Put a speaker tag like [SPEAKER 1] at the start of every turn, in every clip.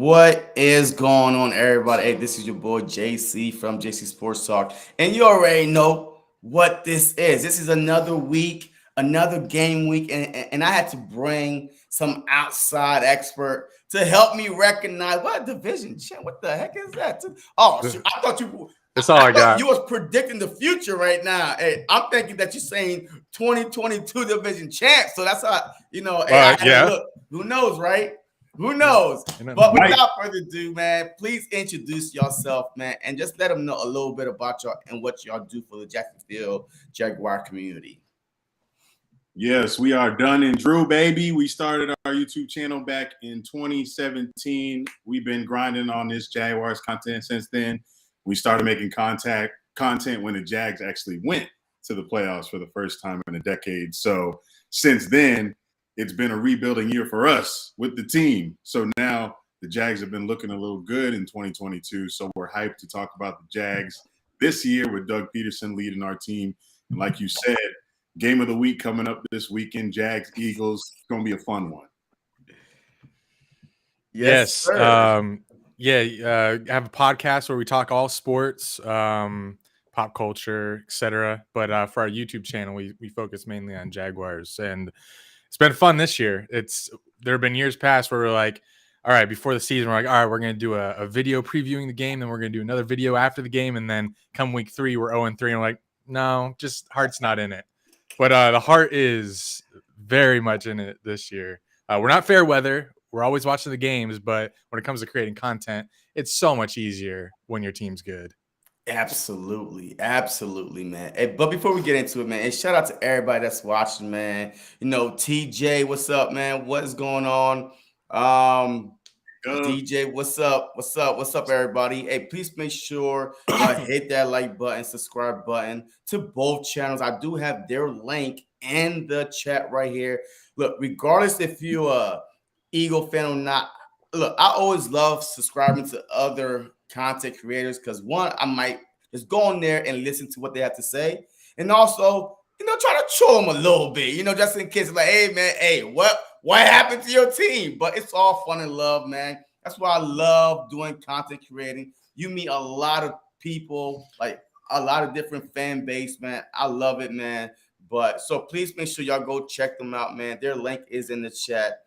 [SPEAKER 1] What is going on, everybody? Hey, this is your boy JC from JC Sports Talk, and you already know what this is. This is another week, another game week, and I had to bring some outside expert to help me recognize what division champ. What the heck is that? Oh, shoot, I thought you.
[SPEAKER 2] That's all I got.
[SPEAKER 1] You was predicting the future right now. Hey, I'm thinking that you're saying 2022 division champ. So that's how
[SPEAKER 2] Yeah.
[SPEAKER 1] Look, who knows, right? Who knows? But without further ado, man, please introduce yourself, man, and just let them know a little bit about y'all and what y'all do for the Jacksonville Jaguar community.
[SPEAKER 3] Yes, we are Dunn and Drew, baby. We started our YouTube channel back in 2017. We've been grinding on this Jaguars content since then. We started making content when the Jags actually went to the playoffs for the first time in a decade. So since then, it's been a rebuilding year for us with the team. So now the Jags have been looking a little good in 2022. So we're hyped to talk about the Jags this year with Doug Pederson leading our team. And like you said, game of the week coming up this weekend, Jags, Eagles. It's going to be a fun one.
[SPEAKER 2] Yes. I have a podcast where we talk all sports, pop culture, etc. But for our YouTube channel, we focus mainly on Jaguars. And it's been fun this year. There have been years past where we're like, all right, before the season, we're like, all right, we're going to do a video previewing the game. Then we're going to do another video after the game. And then come week 3, we're 0-3. And we're like, no, just heart's not in it. But the heart is very much in it this year. We're not fair weather. We're always watching the games. But when it comes to creating content, it's so much easier when your team's good.
[SPEAKER 1] Absolutely, man. Hey, but before we get into it, man, shout out to everybody that's watching, man. TJ, what's up, man? What is going on? DJ, what's up, everybody? Hey, please make sure hit that like button, subscribe button to both channels. I do have their link in the chat right here. Look, regardless if you're a Eagle fan or not, look, I always love subscribing to other content creators because one, I might just go on there and listen to what they have to say, and also, try to troll them a little bit, just in case, like, hey, man, what happened to your team? But it's all fun and love, man. That's why I love doing content creating. You meet a lot of people, like a lot of different fan base, man. I love it, man. But so please make sure y'all go check them out, man. Their link is in the chat.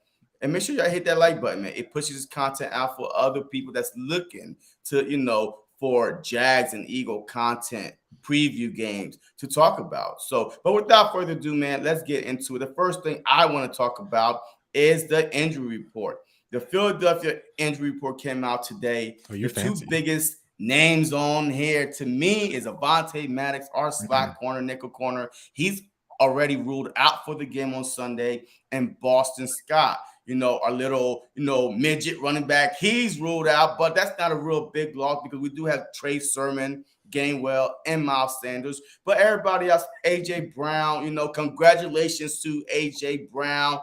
[SPEAKER 1] And make sure y'all hit that like button, man. It pushes this content out for other people that's looking to, for Jags and Eagle content, preview games to talk about. So, but without further ado, man, let's get into it. The first thing I want to talk about is the injury report. The Philadelphia injury report came out today.
[SPEAKER 2] The
[SPEAKER 1] fancy. 2 biggest names on here to me is Avonte Maddox, our slot corner, nickel corner. He's already ruled out for the game on Sunday. And Boston Scott, our little, midget running back, he's ruled out, but that's not a real big loss because we do have Trey Sermon, Gainwell, and Miles Sanders. But everybody else, A.J. Brown, congratulations to A.J. Brown,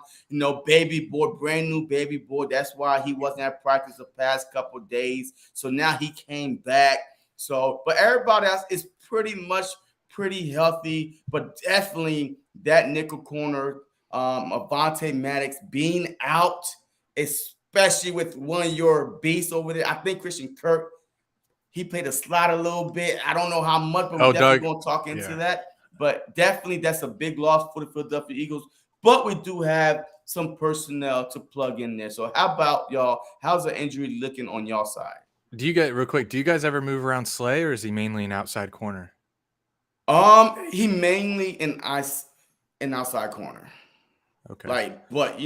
[SPEAKER 1] baby boy, brand new baby boy. That's why he wasn't at practice the past couple of days. So now he came back. So, but everybody else is pretty healthy, but definitely that nickel corner, Avonte Maddox being out, especially with one of your beasts over there. I think Christian Kirk, he played a slot a little bit. I don't know how much, but we're definitely going to talk into that. But definitely that's a big loss for the Philadelphia Eagles. But we do have some personnel to plug in there. So how about y'all? How's the injury looking on y'all side?
[SPEAKER 2] Do you guys ever move around Slay, or is he mainly an outside corner?
[SPEAKER 1] He mainly an outside corner.
[SPEAKER 2] Okay.
[SPEAKER 1] But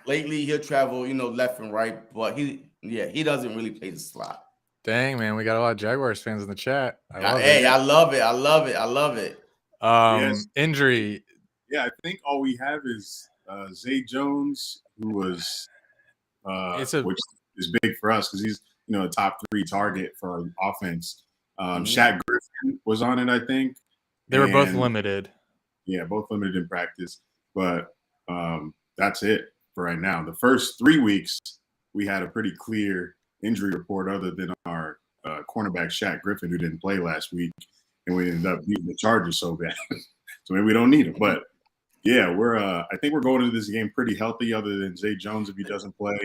[SPEAKER 1] lately he'll travel, left and right, but he doesn't really play the slot.
[SPEAKER 2] Dang, man, we got a lot of Jaguars fans in the chat.
[SPEAKER 1] I love it.
[SPEAKER 3] Yes.
[SPEAKER 2] Injury.
[SPEAKER 3] Yeah, I think all we have is Zay Jones, who was which is big for us because he's a top 3 target for our offense. Shaq Griffin was on it, I think.
[SPEAKER 2] They were both limited.
[SPEAKER 3] Yeah, both limited in practice. But that's it for right now. The first 3 weeks, we had a pretty clear injury report other than our cornerback Shaq Griffin, who didn't play last week. And we ended up beating the Chargers so bad. So maybe we don't need him. But, yeah, I think we're going into this game pretty healthy other than Zay Jones if he doesn't play.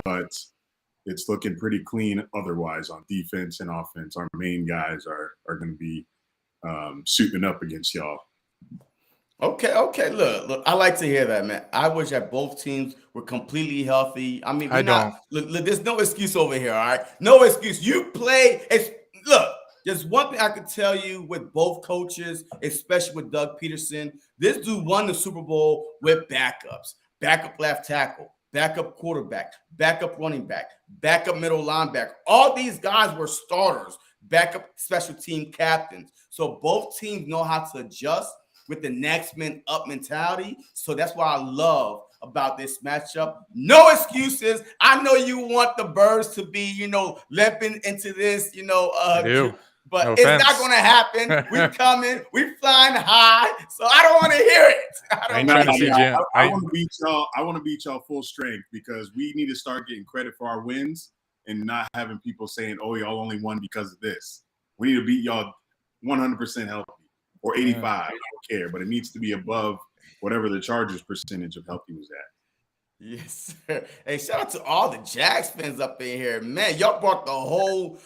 [SPEAKER 3] But it's looking pretty clean otherwise on defense and offense. Our main guys are going to be suiting up against y'all.
[SPEAKER 1] Okay. Look. I like to hear that, man. I wish that both teams were completely healthy. I mean, look, there's no excuse over here, all right? No excuse. You play. Look, there's one thing I can tell you with both coaches, especially with Doug Pederson. This dude won the Super Bowl with backups. Backup left tackle, backup quarterback, backup running back, backup middle linebacker. All these guys were starters, backup special team captains. So both teams know how to adjust with the next man up mentality. So that's what I love about this matchup. No excuses. I know you want the Birds to be, limping into this,
[SPEAKER 2] I do.
[SPEAKER 1] But
[SPEAKER 2] No
[SPEAKER 1] it's
[SPEAKER 2] offense.
[SPEAKER 1] not going to happen. We coming. We flying high. So I don't want to hear it.
[SPEAKER 3] I want to beat y'all. I want to beat y'all full strength because we need to start getting credit for our wins and not having people saying, "Oh, y'all only won because of this." We need to beat y'all 100% healthy or 85. I don't care, but it needs to be above whatever the Chargers percentage of healthy was at.
[SPEAKER 1] Yes, sir. Hey, shout out to all the Jags fans up in here, man. Y'all brought the whole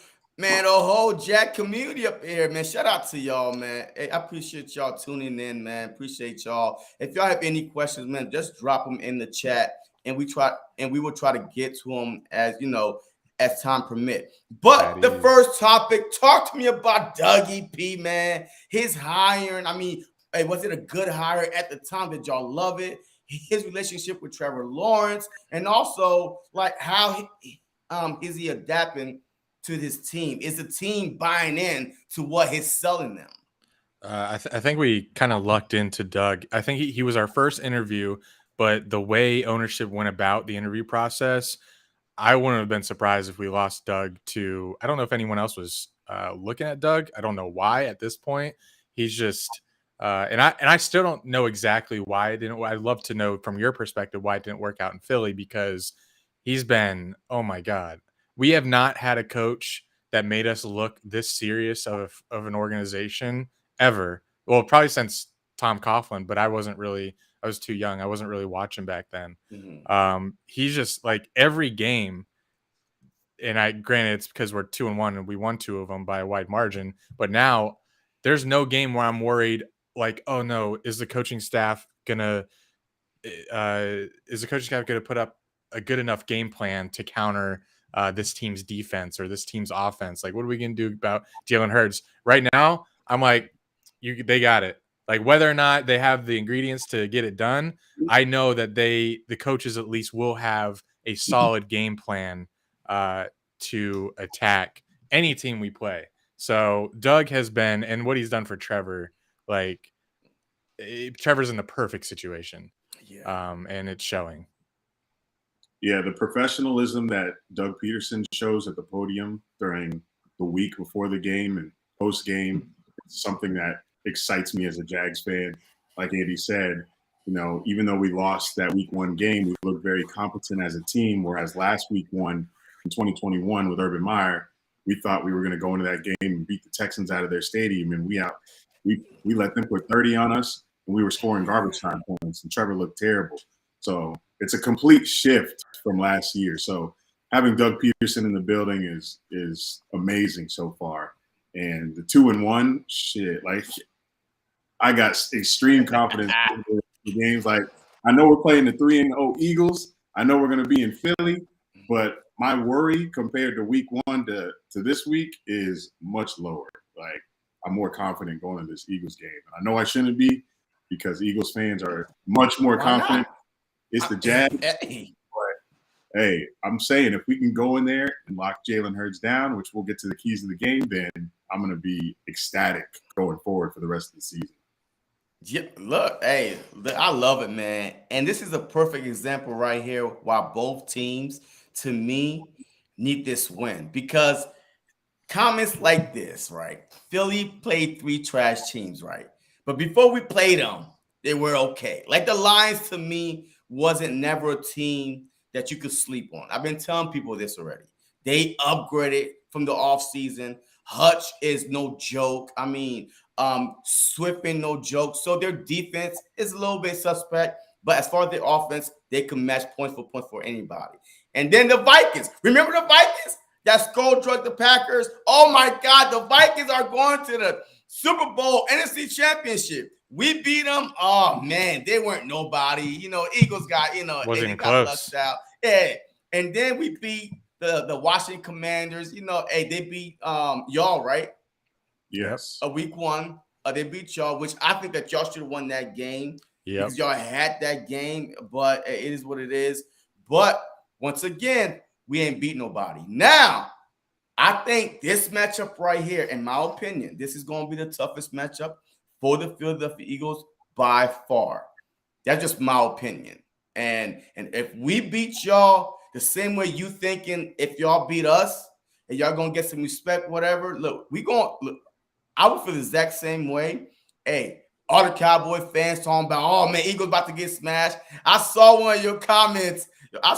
[SPEAKER 1] Jack community up here, man. Shout out to y'all, man. Hey, I appreciate y'all tuning in, man. Appreciate y'all. If y'all have any questions, man, just drop them in the chat, and we will try to get to them as time permit. But the first topic, talk to me about Dougie P, man. His hiring. I mean, hey, was it a good hire at the time? Did y'all love it? His relationship with Trevor Lawrence, and also like how is he adapting to this team? Is the team buying in to what he's selling them?
[SPEAKER 2] I think we kind of lucked into Doug. I think he was our first interview, but the way ownership went about the interview process, I wouldn't have been surprised if we lost Doug to. I don't know if anyone else was looking at Doug. I don't know why at this point. He's just, and I still don't know exactly why it didn't. I'd love to know from your perspective why it didn't work out in Philly, because he's been, oh my God, we have not had a coach that made us look this serious of an organization ever. Well, probably since Tom Coughlin, but I was too young. I wasn't really watching back then.
[SPEAKER 1] Mm-hmm.
[SPEAKER 2] He's just like every game, and granted it's because we're 2-1 and we won 2 of them by a wide margin, but now there's no game where I'm worried like, oh no, is the coaching staff gonna put up a good enough game plan to counter this team's defense or this team's offense? Like, what are we gonna do about Jalen Hurts? Right now, I'm like, they got it. Like, whether or not they have the ingredients to get it done, I know that the coaches at least will have a solid game plan to attack any team we play. So Doug has been, and what he's done for Trevor, like Trevor's in the perfect situation.
[SPEAKER 1] Yeah.
[SPEAKER 2] And it's showing.
[SPEAKER 3] Yeah, the professionalism that Doug Pederson shows at the podium during the week before the game and post game, something that excites me as a Jags fan. Like Andy said, even though we lost that week 1 game, we looked very competent as a team. Whereas last week 1 in 2021 with Urban Meyer, we thought we were going to go into that game and beat the Texans out of their stadium, and we let them put 30 on us, and we were scoring garbage time points, and Trevor looked terrible. So it's a complete shift from last year. So having Doug Pederson in the building is amazing so far. And the 2-1 shit, like I got extreme confidence in the games. Like I know we're playing the 3-0 Eagles. I know we're going to be in Philly, but my worry compared to week 1 to this week is much lower. Like I'm more confident going into this Eagles game. And I know I shouldn't be because Eagles fans are much more confident. It's the Jags. But hey, I'm saying if we can go in there and lock Jalen Hurts down, which we'll get to the keys of the game, then I'm going to be ecstatic going forward for the rest of the season.
[SPEAKER 1] Yeah, look, hey, I love it, man. And this is a perfect example right here why both teams, to me, need this win. Because comments like this, right? Philly played 3 trash teams, right? But before we played them, they were okay. Like the Lions, to me, wasn't never a team that you could sleep on. I've been telling people this already. They upgraded from the offseason. Hutch is no joke. I mean, Swift ain't no joke. So their defense is a little bit suspect. But as far as their offense, they can match point for anybody. And then the Vikings. Remember the Vikings? That skull drug the Packers. Oh my God, the Vikings are going to the Super Bowl NFC Championship. We beat them. Oh man, they weren't nobody. Eagles got,
[SPEAKER 2] Wasn't
[SPEAKER 1] they
[SPEAKER 2] even
[SPEAKER 1] got
[SPEAKER 2] close.
[SPEAKER 1] lucked out. Yeah. And then we beat the Washington Commanders. They beat y'all, right?
[SPEAKER 3] Yes.
[SPEAKER 1] Week 1. They beat y'all, which I think that y'all should have won that game because y'all had that game, but it is what it is. But once again, we ain't beat nobody. Now, I think this matchup right here, in my opinion, this is going to be the toughest matchup for the Philadelphia Eagles by far. That's just my opinion. And if we beat y'all the same way you thinking, if y'all beat us and y'all going to get some respect, whatever, look, I would feel the exact same way. Hey, all the Cowboy fans talking about, oh man, Eagles about to get smashed. I saw one of your comments. Done. I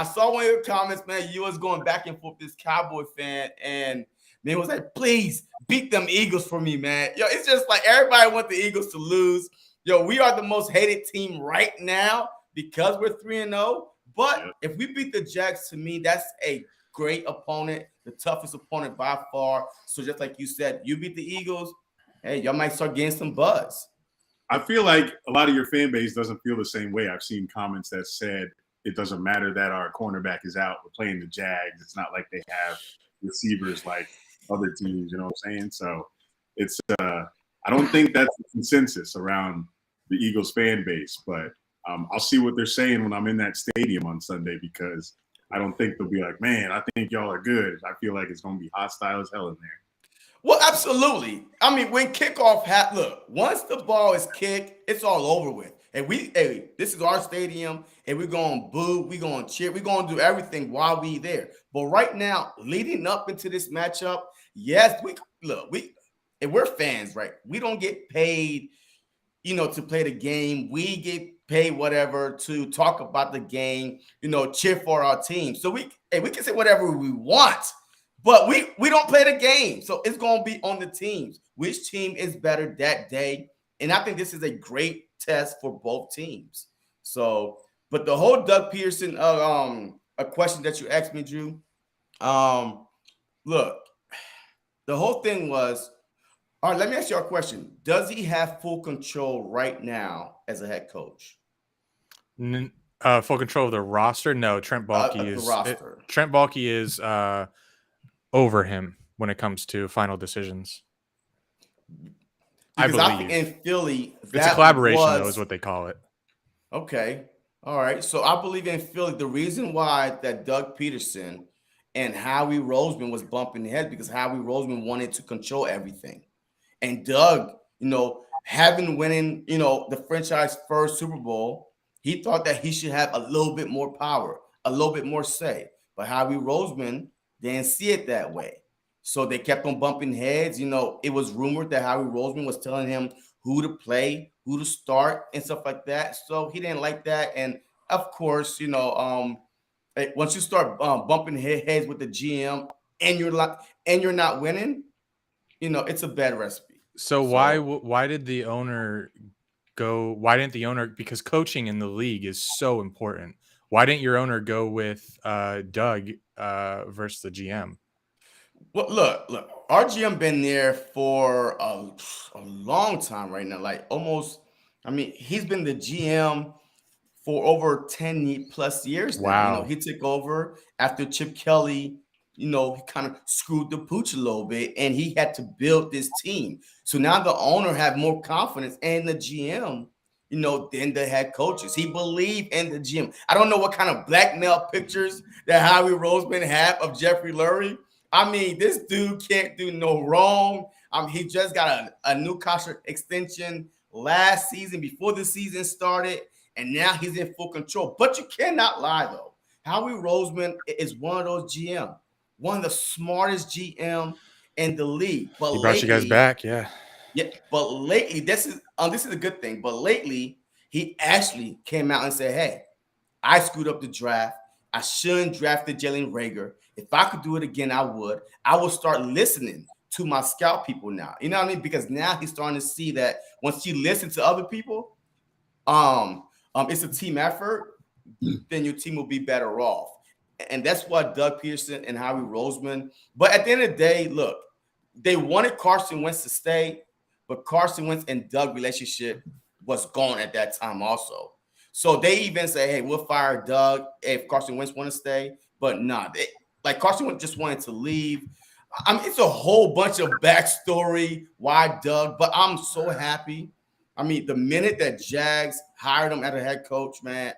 [SPEAKER 1] saw one of your comments, man. You was going back and forth with this Cowboy fan, and man was like, please beat them Eagles for me, man. It's just like everybody want the Eagles to lose. We are the most hated team right now because we're 3-0. But if we beat the Jags, to me, that's a great opponent, the toughest opponent by far. So just like you said, you beat the Eagles, hey, y'all might start getting some buzz.
[SPEAKER 3] I feel like a lot of your fan base doesn't feel the same way. I've seen comments that said it doesn't matter that our cornerback is out. We're playing the Jags. It's not like they have receivers like other teams, you know what I'm saying? So it's I don't think that's the consensus around the Eagles fan base, but I'll see what they're saying when I'm in that stadium on Sunday because I don't think they'll be like, man, I think y'all are good. I feel like it's going to be hostile as hell in there.
[SPEAKER 1] Well, absolutely. I mean, when kickoff look, once the ball is kicked, it's all over with. And this is our stadium, and we're going to boo, we're going to cheer, we're going to do everything while we there. But right now, leading up into this matchup, yes, and we're fans, right? We don't get paid, to play the game. We get paid whatever to talk about the game, cheer for our team. So we can say whatever we want. But we don't play the game. So it's going to be on the teams. Which team is better that day? And I think this is a great test for both teams. So, but the whole Doug Pederson, a question that you asked me, Drew, look, the whole thing was, all right, let me ask you a question. Does he have full control right now as a head coach?
[SPEAKER 2] Full control of the roster? No, Trent Baalke Trent Baalke is over him when it comes to final decisions.
[SPEAKER 1] Because I think in Philly,
[SPEAKER 2] it's a collaboration, though, is what they call it.
[SPEAKER 1] Okay. All right. So I believe in Philly. The reason why that Doug Pederson and Howie Roseman was bumping heads because Howie Roseman wanted to control everything. And Doug, having winning, the franchise first Super Bowl, he thought that he should have a little bit more power, a little bit more say. But Howie Roseman didn't see it that way. So they kept on bumping heads. It was rumored that Howie Roseman was telling him who to play, who to start, and stuff like that. So he didn't like that. And of course, once you start bumping heads with the GM and you're not winning, it's a bad recipe.
[SPEAKER 2] So why did the owner go? Why didn't the owner? Because coaching in the league is so important. Why didn't your owner go with Doug versus the GM?
[SPEAKER 1] Well, look, our GM been there for a long time right now. Like almost, he's been the GM for over 10 plus years now.
[SPEAKER 2] Wow.
[SPEAKER 1] He took over after Chip Kelly, he kind of screwed the pooch a little bit, and he had to build this team. So now the owner had more confidence in the GM, than the head coaches. He believed in the GM. I don't know what kind of blackmail pictures that Howie Roseman had of Jeffrey Lurie. This dude can't do no wrong. He just got a new contract extension last season before the season started, and now he's in full control. But you cannot lie, though. Howie Roseman is one of those GM, one of the smartest GM in the league. But
[SPEAKER 2] he brought you guys back, yeah.
[SPEAKER 1] Yeah, but lately, this is a good thing. But lately, he actually came out and said, hey, I screwed up the draft. I shouldn't drafted Jalen Reagor. If I could do it again, I would. I will start listening to my scout people now. You know what I mean? Because now he's starting to see that once you listen to other people, it's a team effort. then your team will be better off. And that's what Doug Pederson and Howie Roseman. But at the end of the day, look, they wanted Carson Wentz to stay, but Carson Wentz and Doug relationship was gone at that time also. So they even say, hey, we'll fire Doug if Carson Wentz want to stay. But nah, Carson Wentz just wanted to leave. I mean, it's a whole bunch of backstory why Doug, but I'm so happy. I mean, the minute that Jags hired him as a head coach, man,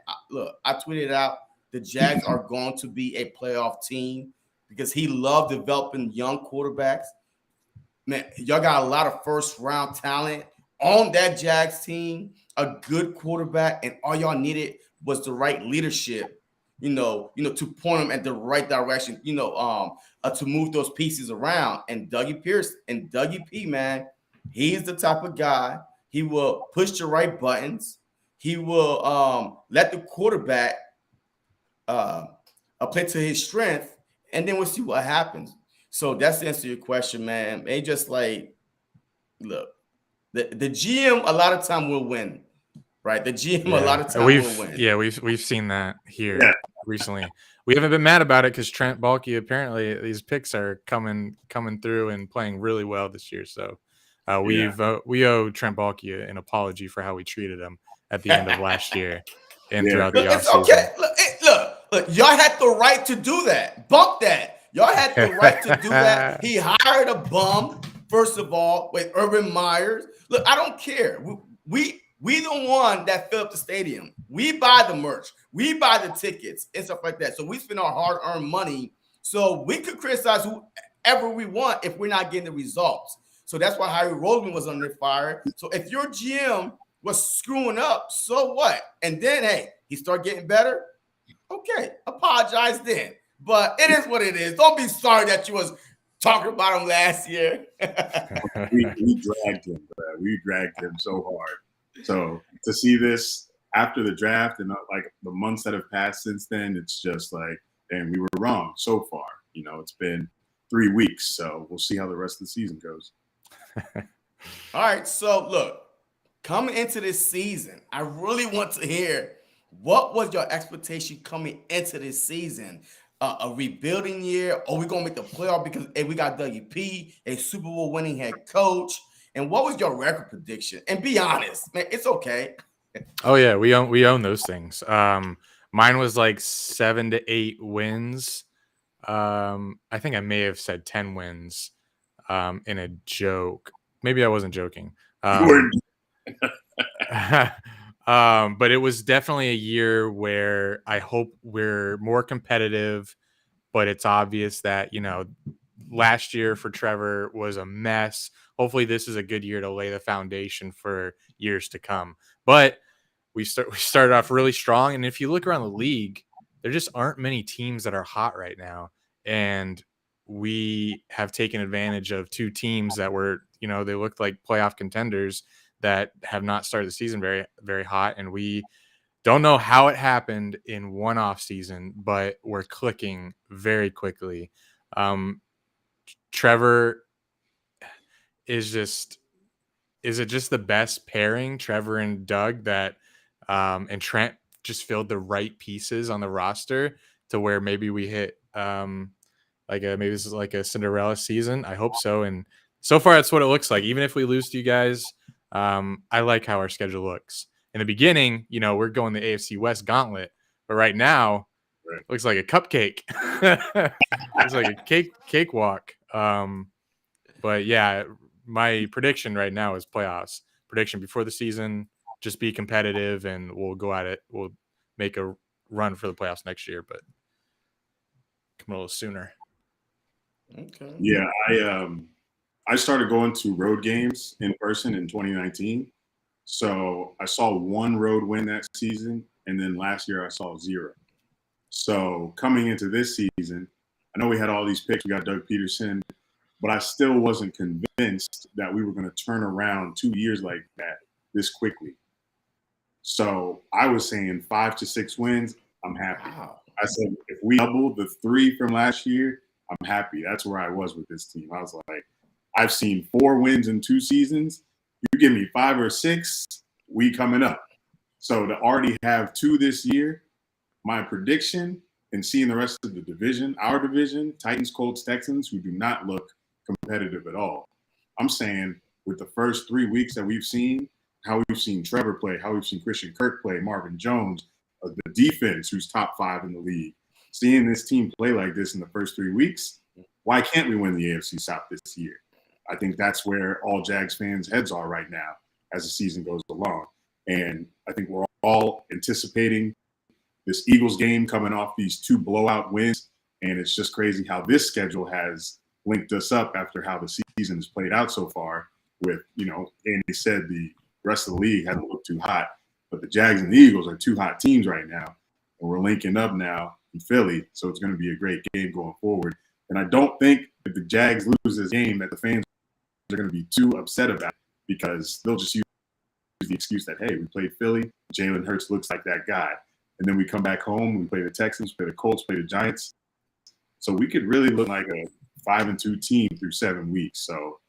[SPEAKER 1] I tweeted out the Jags are going to be a playoff team because he loved developing young quarterbacks. Man, y'all got a lot of first-round talent on that Jags team, a good quarterback, and all y'all needed was the right leadership, to point them at the right direction, to move those pieces around. And Dougie Pierce and Dougie P, man, he's the type of guy. He will push the right buttons. He will let the quarterback play to his strength, and then we'll see what happens. So that's the answer to your question, man. They just look, the GM a lot of time will win, right? The GM a lot of time will win.
[SPEAKER 2] Yeah, we've seen that here recently. We haven't been mad about it because Trent Baalke, apparently these picks are coming through and playing really well this year. So we owe Trent Baalke an apology for how we treated him at the end of last year and throughout the offseason.
[SPEAKER 1] It's okay. Look, y'all had the right to do that. Bump that. Y'all had the right to do that. He hired a bum, first of all, with Urban Myers. Look, I don't care. We the one that fill up the stadium. We buy the merch. We buy the tickets and stuff like that. So we spend our hard-earned money. So we could criticize whoever we want if we're not getting the results. So that's why Howie Roseman was under fire. So if your GM was screwing up, so what? And then, hey, he started getting better. Okay, apologize then. But it is what it is. Don't be sorry that you was talking about him last year.
[SPEAKER 3] we dragged him, bro. We dragged him so hard. So to see this after the draft and like the months that have passed since then, it's just like, damn, we were wrong so far. It's been 3 weeks, so we'll see how the rest of the season goes.
[SPEAKER 1] All right, so look, coming into this season, I really want to hear what was your expectation coming into this season? A rebuilding year? Or we gonna make the playoff because we got Dougie P, a Super Bowl winning head coach? And what was your record prediction? And be honest, man, it's okay.
[SPEAKER 2] Oh yeah, we own those things. Mine was like 7 to 8 wins. I think I may have said 10 wins in a joke. Maybe I wasn't joking. But it was definitely a year where I hope we're more competitive, but it's obvious that, last year for Trevor was a mess. Hopefully this is a good year to lay the foundation for years to come. But we started off really strong. And if you look around the league, there just aren't many teams that are hot right now. And we have taken advantage of 2 teams that were, they looked like playoff contenders that have not started the season very, very hot. And we don't know how it happened in one off season, but we're clicking very quickly. Trevor is it just the best pairing, Trevor and Doug, that and Trent just filled the right pieces on the roster to where maybe we hit maybe this is like a Cinderella season. I hope so. And so far that's what it looks like. Even if we lose to you guys, I like how our schedule looks. In the beginning, we're going the AFC West gauntlet, but right now it looks like a cupcake. It's like a cakewalk. But yeah, my prediction right now is playoffs. Prediction before the season, just be competitive and we'll go at it. We'll make a run for the playoffs next year, but come a little sooner.
[SPEAKER 1] Okay.
[SPEAKER 3] Yeah, I started going to road games in person in 2019. So I saw 1 road win that season, and then last year I saw 0. So coming into this season, I know we had all these picks. We got Doug Pederson, but I still wasn't convinced that we were going to turn around 2 years like that this quickly. So I was saying 5 to 6 wins, I'm happy.
[SPEAKER 1] Wow.
[SPEAKER 3] I said if we double the 3 from last year, I'm happy. That's where I was with this team. I was like, I've seen 4 wins in 2 seasons. You give me 5 or 6, we coming up. So to already have 2 this year, my prediction and seeing the rest of the division, our division, Titans, Colts, Texans, who do not look competitive at all. I'm saying with the first 3 weeks that we've seen, how we've seen Trevor play, how we've seen Christian Kirk play, Marvin Jones, the defense, who's top 5 in the league, seeing this team play like this in the first 3 weeks, why can't we win the AFC South this year? I think that's where all Jags fans' heads are right now as the season goes along. And I think we're all anticipating this Eagles game coming off these 2 blowout wins. And it's just crazy how this schedule has linked us up after how the season has played out so far with, Andy said the rest of the league hasn't looked too hot, but the Jags and the Eagles are 2 hot teams right now. And we're linking up now in Philly. So it's going to be a great game going forward. And I don't think if the Jags lose this game that the fans are going to be too upset about it, because they'll just use the excuse that, hey, we played Philly, Jalen Hurts looks like that guy. And then we come back home, we play the Texans, play the Colts, play the Giants. So we could really look like a 5-2 team through 7 weeks. So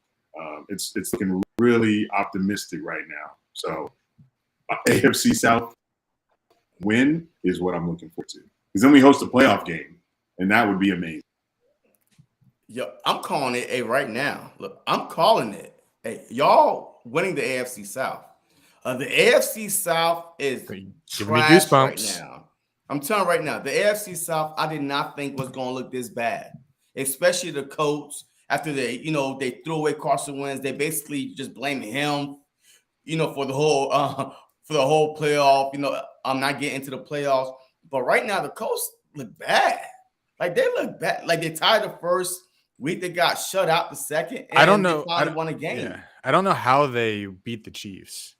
[SPEAKER 3] it's looking really optimistic right now. So AFC South win is what I'm looking forward to. Because then we host a playoff game, and that would be amazing.
[SPEAKER 1] Yo, I'm calling it right now. Look, I'm calling it. Hey, y'all winning the AFC South. The AFC South is trash right now. I'm telling you right now, the AFC South, I did not think was going to look this bad, especially the Colts. After they threw away Carson Wentz, they basically just blaming him, for the whole playoff. I'm not getting into the playoffs, but right now the Colts look bad. Like they look bad. Like they tied the first week, they got shut out the second. And
[SPEAKER 2] I don't know.
[SPEAKER 1] They finally won a game.
[SPEAKER 2] Yeah. I don't know how they beat the Chiefs.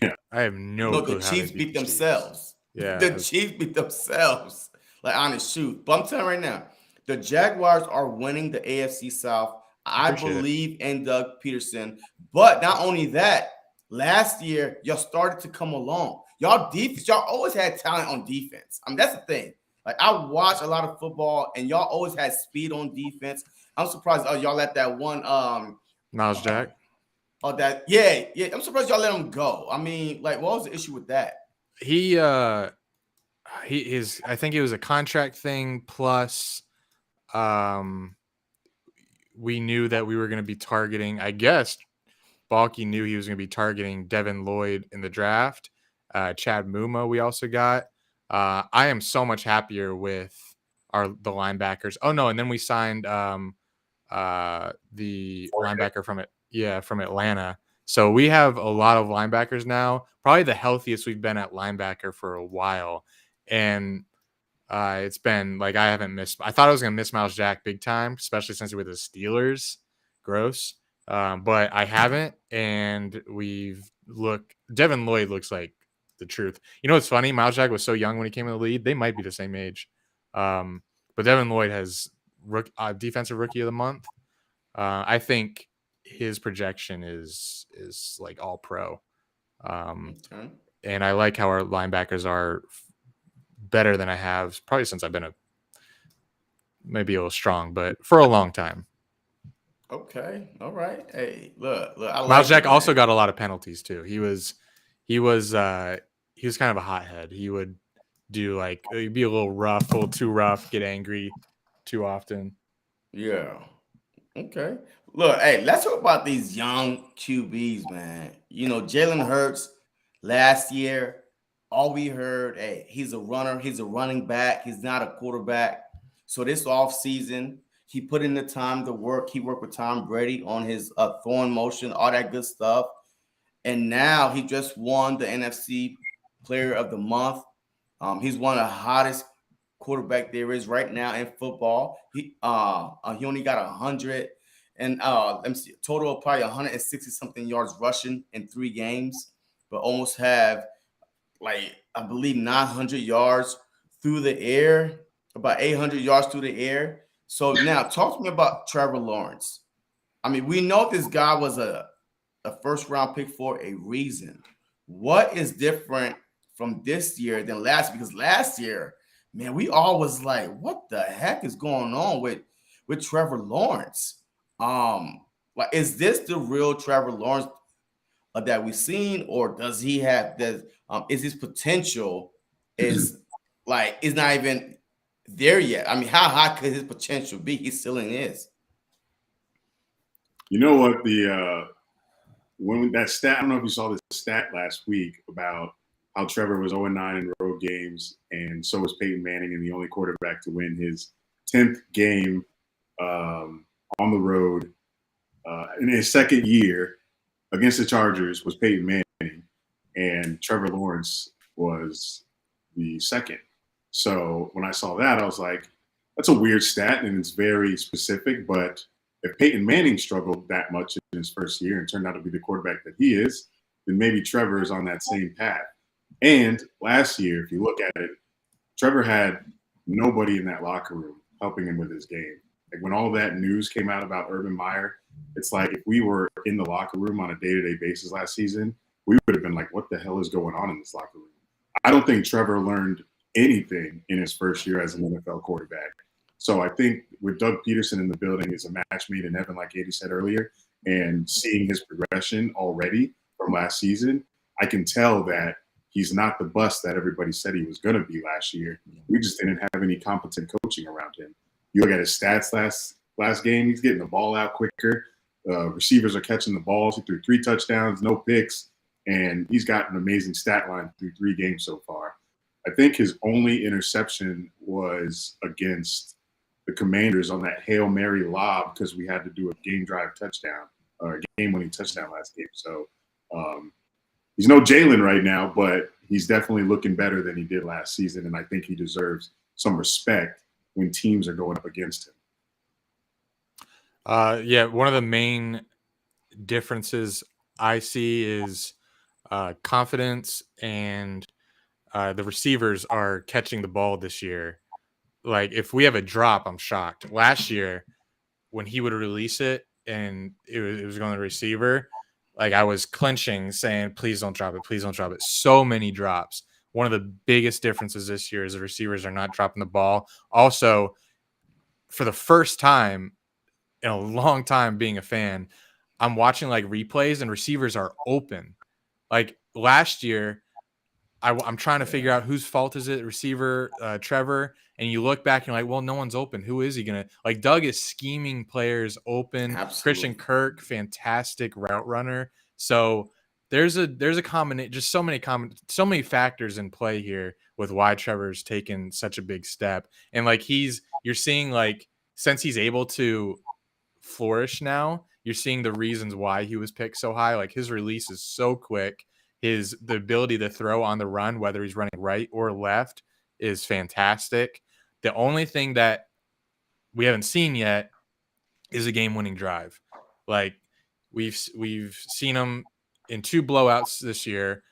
[SPEAKER 3] Yeah,
[SPEAKER 2] I have no clue.
[SPEAKER 1] The Chiefs beat themselves.
[SPEAKER 2] Yeah,
[SPEAKER 1] the Chiefs beat themselves. Like honest truth. But I'm telling you right now, the Jaguars are winning the AFC South. I believe in Doug Pederson. But not only that, last year y'all started to come along. Y'all always had talent on defense. I mean, that's the thing. Like I watch a lot of football, and y'all always had speed on defense. I'm surprised y'all let that one
[SPEAKER 2] Miles Jack.
[SPEAKER 1] Yeah. I'm surprised y'all let him go. I mean, like, what was the issue with that?
[SPEAKER 2] I think it was a contract thing. Plus, we knew that we were going to be targeting. I guess Balky knew he was going to be targeting Devin Lloyd in the draft. Chad Muma, we also got. I am so much happier with the linebackers. Oh no, and then we signed the linebacker from Atlanta. So we have a lot of linebackers now, probably the healthiest we've been at linebacker for a while. And it's been like I thought I was going to miss Miles Jack big time, especially since we're the Steelers. Gross. But I haven't. And Devin Lloyd looks like the truth. What's funny? Miles Jack was so young when he came in the league. They might be the same age. But Devin Lloyd has defensive rookie of the month. I think his projection is like all pro.
[SPEAKER 1] Okay.
[SPEAKER 2] And I like how our linebackers are better than I have probably since I've been maybe a little strong, but for a long time.
[SPEAKER 1] Okay. All right. Hey, look.
[SPEAKER 2] Miles Jack also got a lot of penalties too. He was kind of a hothead. He would do he'd be a little too rough, get angry too often.
[SPEAKER 1] Yeah. Okay. Look, hey, let's talk about these young QBs, man. Jalen Hurts last year, all we heard, hey, he's a runner, he's a running back, he's not a quarterback. So this offseason, he put in the time to work. He worked with Tom Brady on his throwing motion, all that good stuff. And now he just won the NFC Player of the Month. He's one of the hottest quarterback there is right now in football. He only got 100 and let me see, total of probably 160 something yards rushing in 3 games, but almost have I believe 900 yards through the air, about 800 yards through the air. So now talk to me about Trevor Lawrence. I mean, we know this guy was a first round pick for a reason. What is different from this year than last year? Because last year, man, we all was like, what the heck is going on with Trevor Lawrence? Is this the real Trevor Lawrence that we've seen, or does he have is his potential is like is not even there yet. I mean, how high could his potential be? He still in is.
[SPEAKER 3] You know what? When that stat, I don't know if you saw this stat last week about how Trevor was 0-9 in road games, and so was Peyton Manning, and the only quarterback to win his 10th game on the road in his second year against the Chargers was Peyton Manning, and Trevor Lawrence was the second. So when I saw that, I was like, that's a weird stat, and it's very specific, but if Peyton Manning struggled that much in his first year and turned out to be the quarterback that he is, then maybe Trevor is on that same path. And last year, if you look at it, Trevor had nobody in that locker room helping him with his game. Like when all that news came out about Urban Meyer, it's like if we were in the locker room on a day-to-day basis last season, we would have been like, what the hell is going on in this locker room? I don't think Trevor learned anything in his first year as an NFL quarterback. So I think with Doug Pederson in the building is a match made in heaven, like Andy said earlier, and seeing his progression already from last season, I can tell that he's not the bust that everybody said he was going to be last year. We just didn't have any competent coaching around him. You look at his stats last game, he's getting the ball out quicker. Receivers are catching the balls. He threw 3 touchdowns, no picks, and he's got an amazing stat line through 3 games so far. I think his only interception was against the Commanders on that Hail Mary lob because we had to do a game-drive touchdown or a game-winning touchdown last game. So he's no Jalen right now, but he's definitely looking better than he did last season, and I think he deserves some respect when teams are going up against him.
[SPEAKER 2] Yeah, one of the main differences I see is confidence, and the receivers are catching the ball this year. Like if we have a drop, I'm shocked. Last year, when he would release it and it was going to the receiver, like I was clenching, saying, "Please don't drop it! Please don't drop it!" So many drops. One of the biggest differences this year is the receivers are not dropping the ball. Also, for the first time in a long time being a fan, I'm watching like replays and receivers are open. Like last year, I'm trying to figure out whose fault is it, receiver, Trevor, and you look back and you're like, well, no one's open. Who is he gonna like? Doug is scheming players open.
[SPEAKER 1] Absolutely.
[SPEAKER 2] Christian Kirk, fantastic route runner. So there's a combination, just so many factors in play here with why Trevor's taken such a big step. And like you're seeing like since he's able to flourish now, you're seeing the reasons why he was picked so high. Like his release is so quick. The ability to throw on the run, whether he's running right or left, is fantastic. The only thing that we haven't seen yet is a game-winning drive. Like we've seen him in 2 blowouts this year.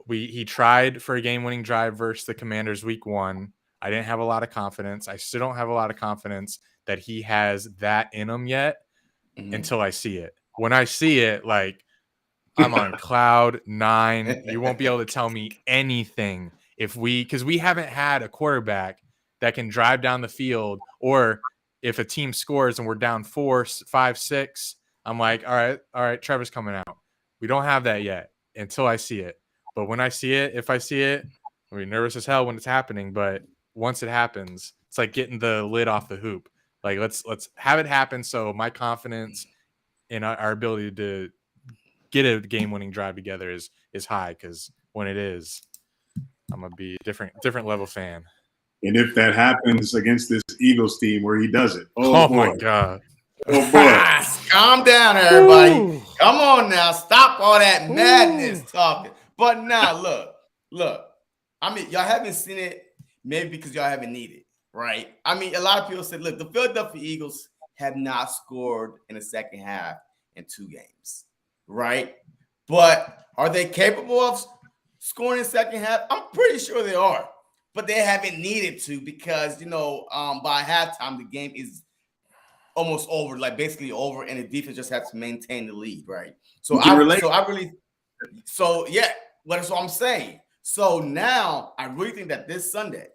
[SPEAKER 2] He tried for a game-winning drive versus the Commanders week 1. I didn't have a lot of confidence. I still don't have a lot of confidence that he has that in him yet until I see it. When I see it, like I'm on cloud 9. You won't be able to tell me anything because we haven't had a quarterback that can drive down the field, or if a team scores and we're down 4, 5, 6, I'm like, all right, Trevor's coming out. We don't have that yet until I see it. But when I see it, if I see it, I'll be nervous as hell when it's happening. But once it happens, it's like getting the lid off the hoop. Like let's have it happen. So my confidence in our ability to get a game-winning drive together is high, because when it is, I'm gonna be a different level fan.
[SPEAKER 3] And if that happens against this Eagles team where he does it,
[SPEAKER 2] oh my god,
[SPEAKER 3] oh boy,
[SPEAKER 1] calm down, everybody.
[SPEAKER 2] Ooh.
[SPEAKER 1] Come on now, stop all that madness talking. But now, look. I mean, y'all haven't seen it, maybe because y'all haven't needed it, right? I mean, a lot of people said, look, the Philadelphia Eagles have not scored in the second half in 2 games. Right? But are they capable of scoring in the second half? I'm pretty sure they are. But they haven't needed to because, by halftime, the game is almost over, like basically over, and the defense just has to maintain the lead, right? So yeah, that's what I'm saying. So now I really think that this Sunday,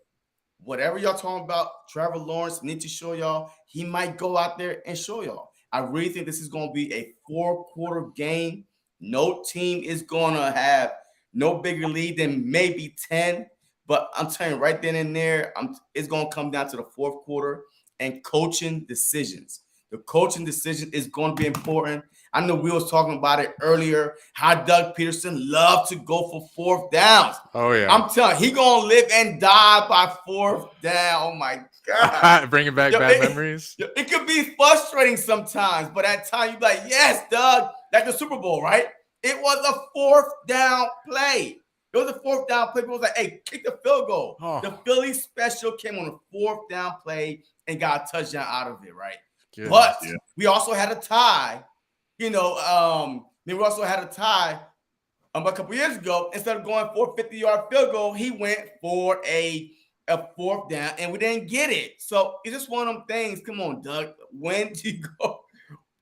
[SPEAKER 1] whatever y'all talking about, Trevor Lawrence need to show y'all, he might go out there and show y'all. I really think this is going to be a 4-quarter game. No team is going to have no bigger lead than maybe 10. But I'm telling you, right then and there, it's going to come down to the fourth quarter and coaching decisions. The coaching decision is going to be important. I know we was talking about it earlier, how Doug Pederson loved to go for fourth downs.
[SPEAKER 2] Oh, yeah.
[SPEAKER 1] I'm telling you, he going to live and die by fourth down. Oh, my God.
[SPEAKER 2] Bringing back bad memories.
[SPEAKER 1] It could be frustrating sometimes, but at times you be like, yes, Doug, like the Super Bowl, right? It was a fourth down play. It was a fourth down play. People was like, hey, kick the field goal. Oh. The Philly special came on a fourth down play and got a touchdown out of it, right? Goodness, but we also had a tie. We also had a tie a couple years ago. Instead of going for a 50-yard field goal, he went for a fourth down, and we didn't get it. So it's just one of them things. Come on, Doug. When do you go?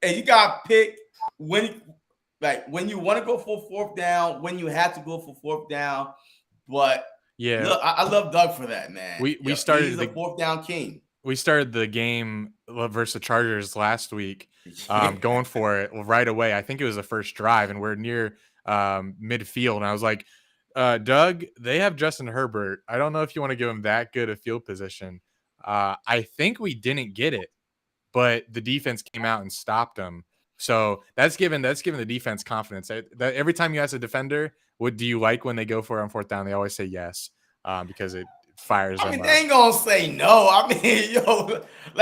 [SPEAKER 1] And you got to pick when you want to go for fourth down, when you have to go for fourth down. But look, I love Doug for that, man.
[SPEAKER 2] We started
[SPEAKER 1] he's the fourth down king.
[SPEAKER 2] We started the game versus the Chargers last week, going for it right away. I think it was the first drive, and we're near midfield. And I was like, Doug, they have Justin Herbert. I don't know if you want to give him that good a field position. I think we didn't get it, but the defense came out and stopped them. So that's given the defense confidence. That every time you ask a defender, what do you like when they go for it on fourth down, they always say yes, because it fires them.
[SPEAKER 1] They ain't gonna say no. Like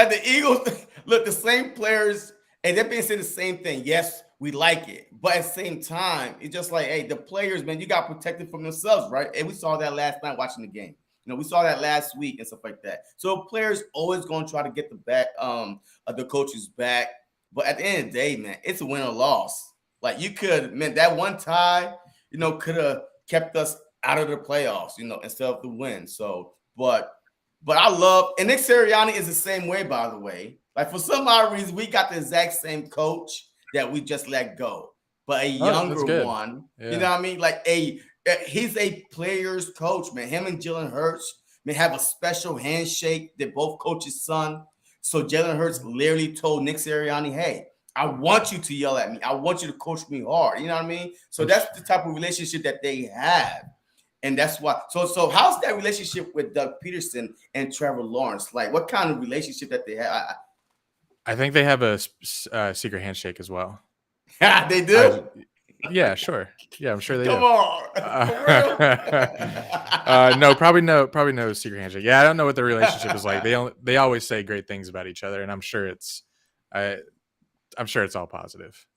[SPEAKER 1] the Eagles, look, the same players, and they've been saying the same thing. Yes, we like it, but at the same time, it's just like, hey, the players, man, you got protected from themselves, right? And we saw that last night watching the game. We saw that last week and stuff like that. So players always gonna try to get the coaches back. But at the end of the day, man, it's a win or loss. Like that one tie, could have kept us out of the playoffs, instead of the win. So, but I love, and Nick Sirianni is the same way, by the way. Like for some odd reason, we got the exact same coach that we just let go, but a younger one. Yeah. You know what I mean? Like he's a player's coach, man. Him and Jalen Hurts may have a special handshake that both coaches' son. So Jalen Hurts literally told Nick Sirianni, hey, I want you to yell at me. I want you to coach me hard. You know what I mean? So that's the type of relationship that they have. And that's why. So how's that relationship with Doug Pederson and Trevor Lawrence? Like, what kind of relationship that they have?
[SPEAKER 2] I think they have a secret handshake as well.
[SPEAKER 1] They do?
[SPEAKER 2] Yeah, sure. Yeah, I'm sure they
[SPEAKER 1] Come
[SPEAKER 2] do.
[SPEAKER 1] on.
[SPEAKER 2] No, probably no secret handshake. Yeah, I don't know what their relationship is like. They always say great things about each other, and I'm sure it's all positive.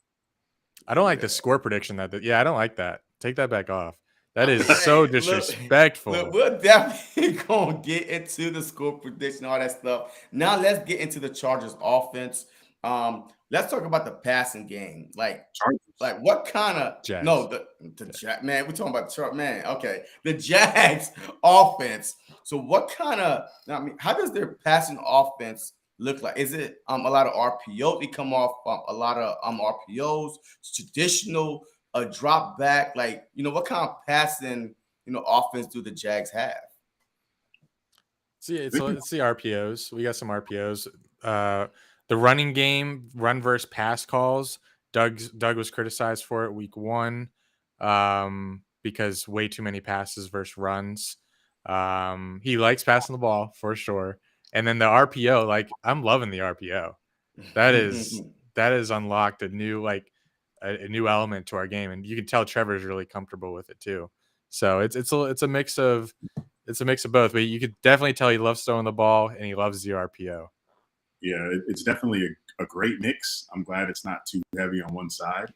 [SPEAKER 2] I don't like the score prediction I don't like that. Take that back off. That is so disrespectful.
[SPEAKER 1] Look, we're definitely going to get into the score prediction, all that stuff. Now let's get into the Chargers offense. Let's talk about the passing game. Like what kind of
[SPEAKER 2] Jags.
[SPEAKER 1] Man, we're talking about the Jags offense. So what kind of, how does their passing offense look like? Is it a lot of RPO? They come off a lot of RPOs, traditional, a drop back, what kind of passing, offense do the Jags have?
[SPEAKER 2] See, it's the RPOs. We got some RPOs. The running game, run versus pass calls. Doug was criticized for it week 1 because way too many passes versus runs. He likes passing the ball for sure. And then the RPO, I'm loving the RPO. That is unlocked a new a new element to our game, and you can tell Trevor's really comfortable with it too. So it's a mix of both, but you could definitely tell he loves throwing the ball and he loves the RPO.
[SPEAKER 3] Yeah, it's definitely a great mix. I'm glad it's not too heavy on one side.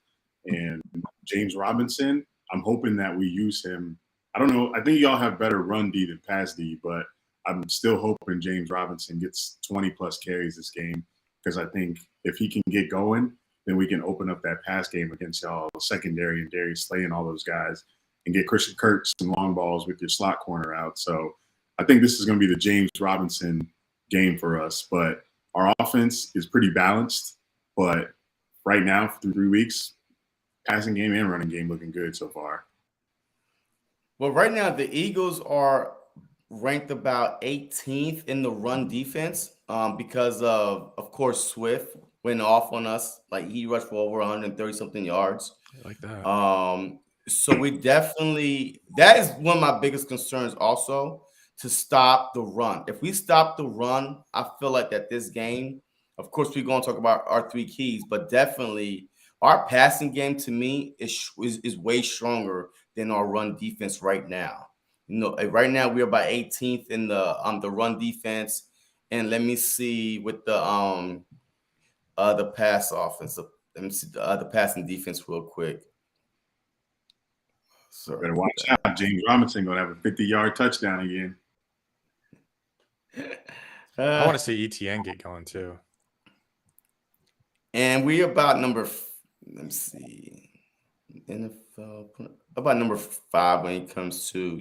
[SPEAKER 3] And James Robinson, I'm hoping that we use him. I don't know. I think y'all have better run D than pass D, but I'm still hoping James Robinson gets 20-plus carries this game, because I think if he can get going, then we can open up that pass game against y'all secondary and Darius Slay and all those guys, and get Christian Kirk some long balls with your slot corner out. So I think this is going to be the James Robinson game for us. But our offense is pretty balanced. But right now, through 3 weeks, passing game and running game looking good so far.
[SPEAKER 1] Well, right now, the Eagles are ranked about 18th in the run defense because of course, Swift went off on us. He rushed for over 130-something yards.
[SPEAKER 2] I like that.
[SPEAKER 1] So we definitely, that is one of my biggest concerns also, to stop the run. If we stop the run, I feel like that this game, of course, we're going to talk about our three keys, but definitely our passing game to me is way stronger than our run defense right now. Right now we're about 18th in the run defense, and let me see with the pass offense. Let me see the passing defense real quick. Sorry.
[SPEAKER 3] Better watch out. James Robinson going to have a 50-yard touchdown again.
[SPEAKER 2] I want to see ETN get going too.
[SPEAKER 1] And we about let me see, NFL about number 5 when it comes to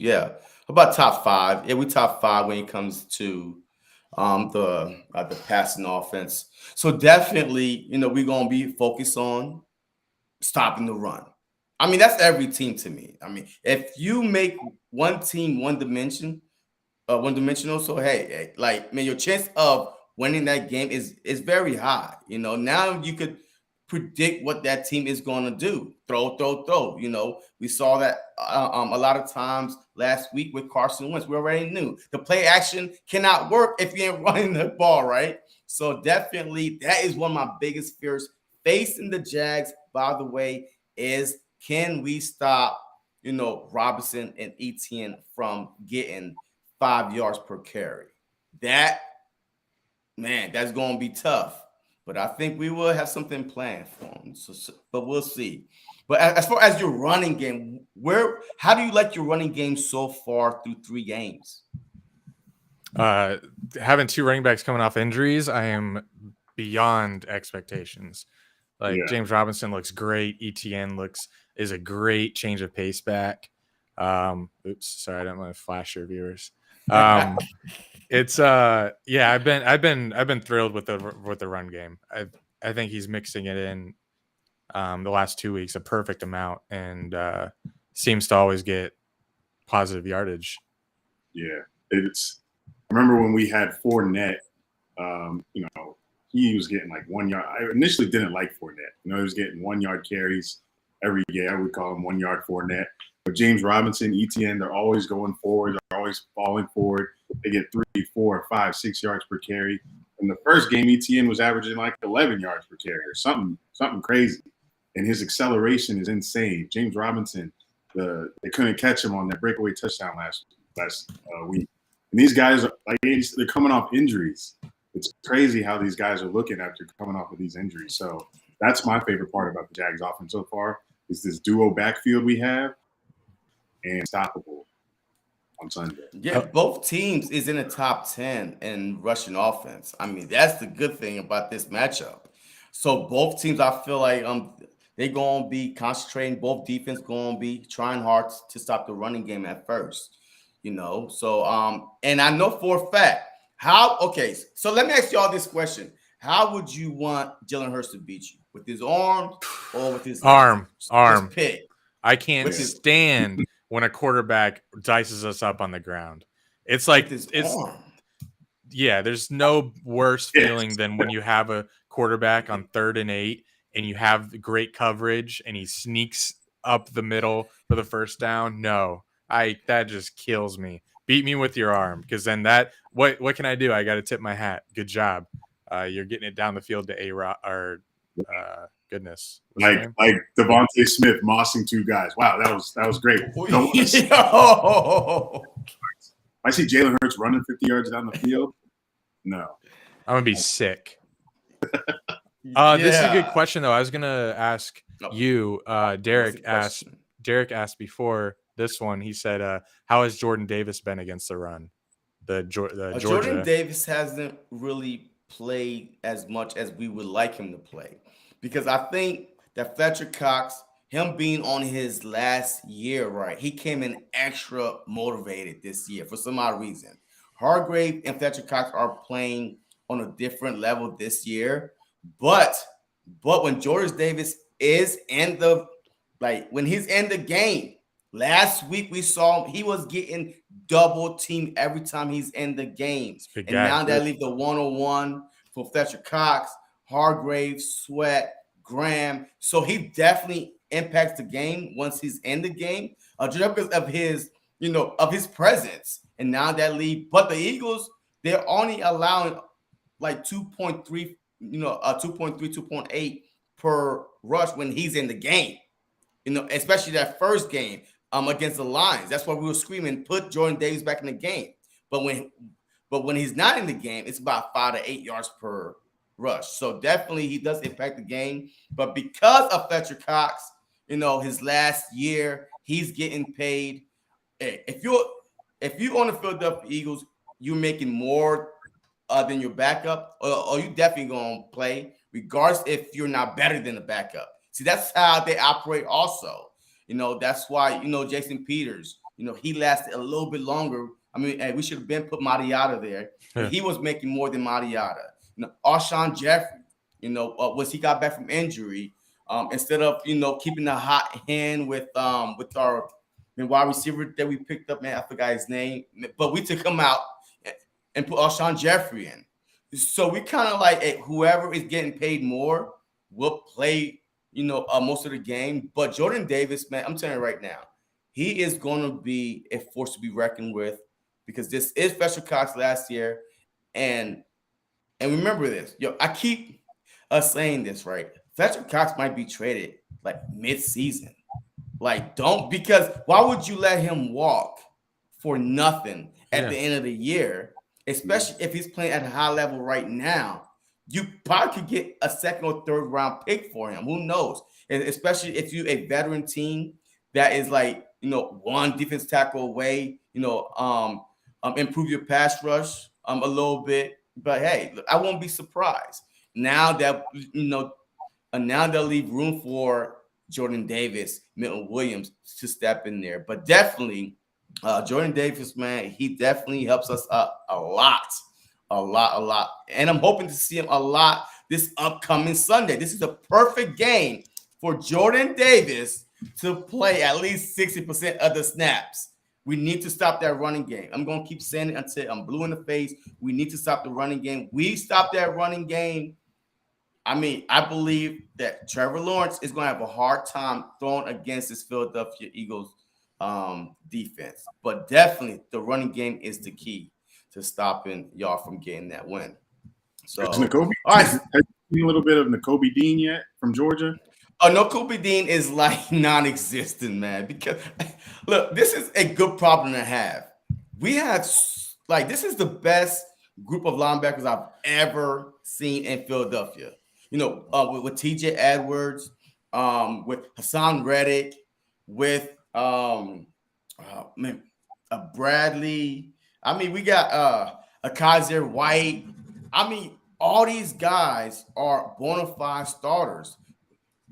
[SPEAKER 1] about top 5. Yeah, we top 5 when it comes to the passing offense. So definitely, we're gonna be focused on stopping the run. I mean, that's every team to me. I mean, if you make one team one dimensional, so hey, like, man, your chance of winning that game is very high. Now you could predict what that team is going to do. Throw. We saw that a lot of times last week with Carson Wentz. We already knew the play action cannot work if you ain't running the ball, right? So definitely that is one of my biggest fears facing the Jags, by the way, is can we stop, Robinson and Etienne from getting 5 yards per carry? That's going to be tough. But I think we will have something planned for them. But we'll see. But as far as your running game, how do you like your running game so far through 3 games?
[SPEAKER 2] Having 2 running backs coming off injuries, I am beyond expectations. James Robinson looks great. ETN is a great change of pace back. Oops, sorry, I don't want to flash your viewers. It's I've been thrilled with the run game. I think he's mixing it in the last 2 weeks a perfect amount, and seems to always get positive yardage.
[SPEAKER 3] Yeah, I remember when we had Fournette, he was getting like 1 yard. I initially didn't like Fournette. He was getting 1 yard carries every game. I would call him 1 yard Fournette. But James Robinson, ETN, they're always going forward. They're always falling forward. They get 3, 4, 5, 6 yards per carry. In the first game, ETN was averaging like 11 yards per carry or something crazy. And his acceleration is insane. James Robinson, they couldn't catch him on that breakaway touchdown last week. And these guys are they're coming off injuries. It's crazy how these guys are looking after coming off of these injuries. So that's my favorite part about the Jags offense so far is this duo backfield we have and unstoppable on Sunday.
[SPEAKER 1] Yeah, both teams is in the top 10 in rushing offense. I mean, that's the good thing about this matchup. So both teams, I feel like they're going to be concentrating. Both defense going to be trying hard to stop the running game at first. So and I know for a fact so let me ask y'all this question. How would you want Jalen Hurts to beat you? With his arm or with his
[SPEAKER 2] arm?
[SPEAKER 1] Just pick.
[SPEAKER 2] I can't stand when a quarterback dices us up on the ground. It's like arm. Yeah, there's no worse feeling than when you have a quarterback on 3rd and 8 and you have great coverage and he sneaks up the middle for the first down. No, that just kills me. Beat me with your arm, because then what can I do? I got to tip my hat. Good job. You're getting it down the field to A-Rod or goodness.
[SPEAKER 3] Like Devontae Smith mossing 2 guys. Wow, that was great. I see Jalen Hurts running 50 yards down the field. No.
[SPEAKER 2] I'm going to be sick. This is a good question, though. I was going to ask you. Derek asked before this one. He said, how has Jordan Davis been against the run? The Georgia.
[SPEAKER 1] Jordan Davis hasn't really played as much as we would like him to play, because I think that Fletcher Cox, him being on his last year, right, he came in extra motivated this year for some odd reason. Hargrave and Fletcher Cox are playing on a different level this year, but when Jordan Davis is when he's in the game, last week we saw he was getting double teamed every time he's in the game. And now they leave the 1-on-1 for Fletcher Cox, Hargrave, Sweat, Graham. So he definitely impacts the game once he's in the game, just because of his, of his presence. And now that lead, but the Eagles, they're only allowing like 2.3, 2.3, 2.8 per rush when he's in the game. Especially that first game against the Lions. That's why we were screaming, put Jordan Davis back in the game. But when he's not in the game, it's about 5 to 8 yards per rush. So definitely he does impact the game. But because of Fletcher Cox, his last year, he's getting paid. If you're on the Philadelphia Eagles, you're making more than your backup, or you definitely gonna play, regardless if you're not better than the backup. See, that's how they operate also. That's why, Jason Peters, he lasted a little bit longer. I mean, hey, we should have been put Mariota there. Yeah. He was making more than Mariota. Alshon Jeffrey, once he got back from injury, instead of, keeping the hot hand with our wide receiver that we picked up, man, I forgot his name, but we took him out and put Alshon Jeffrey in. So we kind of like, hey, whoever is getting paid more will play, most of the game. But Jordan Davis, man, I'm telling you right now, he is going to be a force to be reckoned with, because this is Fletcher Cox last year. And remember this, I keep saying this, right? Fletcher Cox might be traded like mid-season. Like, because why would you let him walk for nothing at the end of the year, especially if he's playing at a high level right now? You probably could get a second or third round pick for him. Who knows? And especially if you're a veteran team that is like, one defense tackle away, improve your pass rush a little bit. But hey, I won't be surprised now that, now they'll leave room for Jordan Davis, Milton Williams to step in there. But definitely, Jordan Davis, man, he definitely helps us up a lot. And I'm hoping to see him a lot this upcoming Sunday. This is a perfect game for Jordan Davis to play at least 60% of the snaps. We need to stop that running game. I'm going to keep saying it until I'm blue in the face. We need to stop the running game. We stop that running game. I mean, I believe that Trevor Lawrence is going to have a hard time throwing against this Philadelphia Eagles defense. But definitely the running game is the key to stopping y'all from getting that win. So,
[SPEAKER 3] all right. Have you seen a little bit of Nakobe Dean yet from Georgia?
[SPEAKER 1] Nakobe Dean is like non-existent, man. Because look, this is a good problem to have. We have this is the best group of linebackers I've ever seen in Philadelphia. With TJ Edwards, with Hassan Reddick, with Bradley. I mean, we got a Kaiser White. I mean, all these guys are bona fide starters.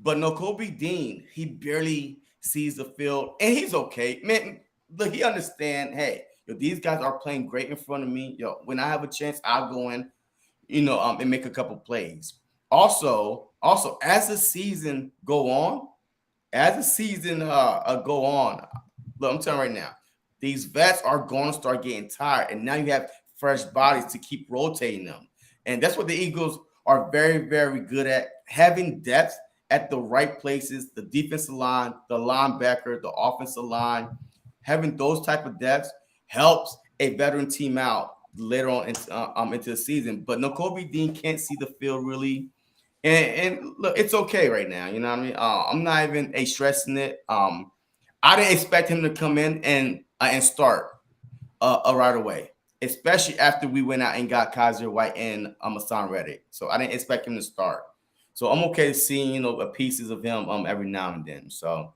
[SPEAKER 1] But Nakobe Dean, he barely sees the field, and he's okay. Man, look, he understands, hey, these guys are playing great in front of me. When I have a chance, I'll go in, and make a couple plays. Also, as the season go on, look, I'm telling you right now, these vets are going to start getting tired, and now you have fresh bodies to keep rotating them. And that's what the Eagles are very, very good at, having depth at the right places, the defensive line, the linebacker, the offensive line. Having those type of depths helps a veteran team out later on into the season. But Nakobe Dean can't see the field really. And look, it's okay right now. You know what I mean? I'm not even stressing it. I didn't expect him to come in and start right away, especially after we went out and got Kaiser White and Hassan Reddick. So I didn't expect him to start. So I'm okay seeing, pieces of him every now and then. So, all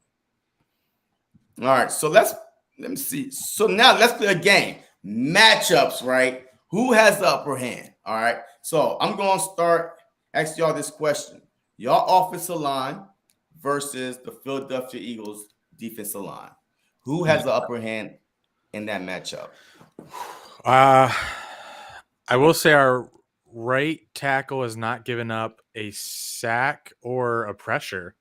[SPEAKER 1] right. So let me see. So now let's play a game. Matchups, right? Who has the upper hand? All right. So I'm going to start asking y'all this question. Y'all offensive line versus the Philadelphia Eagles defensive line. Who has the upper hand in that matchup?
[SPEAKER 2] I will say our right tackle has not given up a sack or a pressure.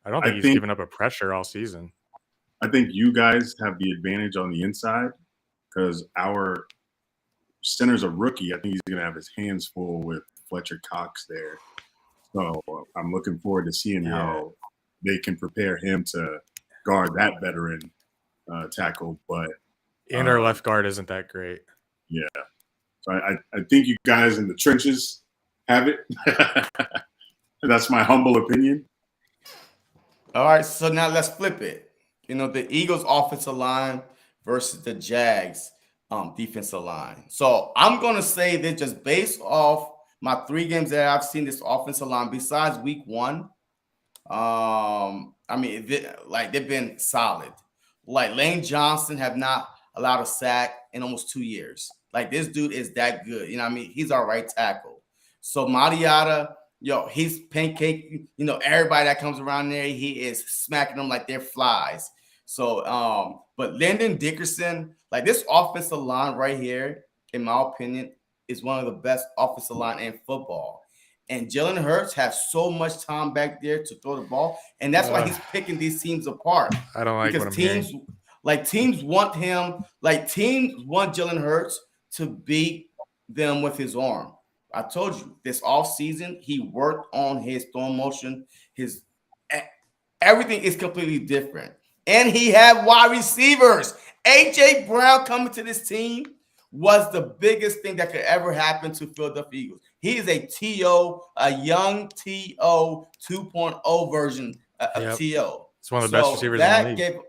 [SPEAKER 2] I don't think he's given up a pressure all season.
[SPEAKER 3] I think you guys have the advantage on the inside because our center's a rookie. I think he's going to have his hands full with Fletcher Cox there. So I'm looking forward to seeing how they can prepare him to guard that veteran tackle. But
[SPEAKER 2] And our left guard isn't that great.
[SPEAKER 3] yeah, so I think you guys in the trenches have it. That's my humble opinion.
[SPEAKER 1] All right, so now let's flip it. The Eagles offensive line versus the Jags defensive line. So I'm gonna say that just based off my 3 games that I've seen this offensive line, besides week 1, they've been solid. Like Lane Johnson have not allowed a sack in almost 2 years. Like this dude is that good. He's our right tackle. So Mariota, he's pancake. Everybody that comes around there, he is smacking them like they're flies. So, but Lyndon Dickerson, like this offensive line right here, in my opinion, is one of the best offensive line in football. And Jalen Hurts has so much time back there to throw the ball, and that's why he's picking these teams apart.
[SPEAKER 2] I don't like what I'm hearing.
[SPEAKER 1] Teams want him, teams want Jalen Hurts to beat them with his arm. I told you this offseason, he worked on his throwing motion. His everything is completely different. And he had wide receivers. A.J. Brown coming to this team was the biggest thing that could ever happen to Philadelphia Eagles. He is a TO, a young TO 2.0 version of TO.
[SPEAKER 2] It's one of the best receivers in the league.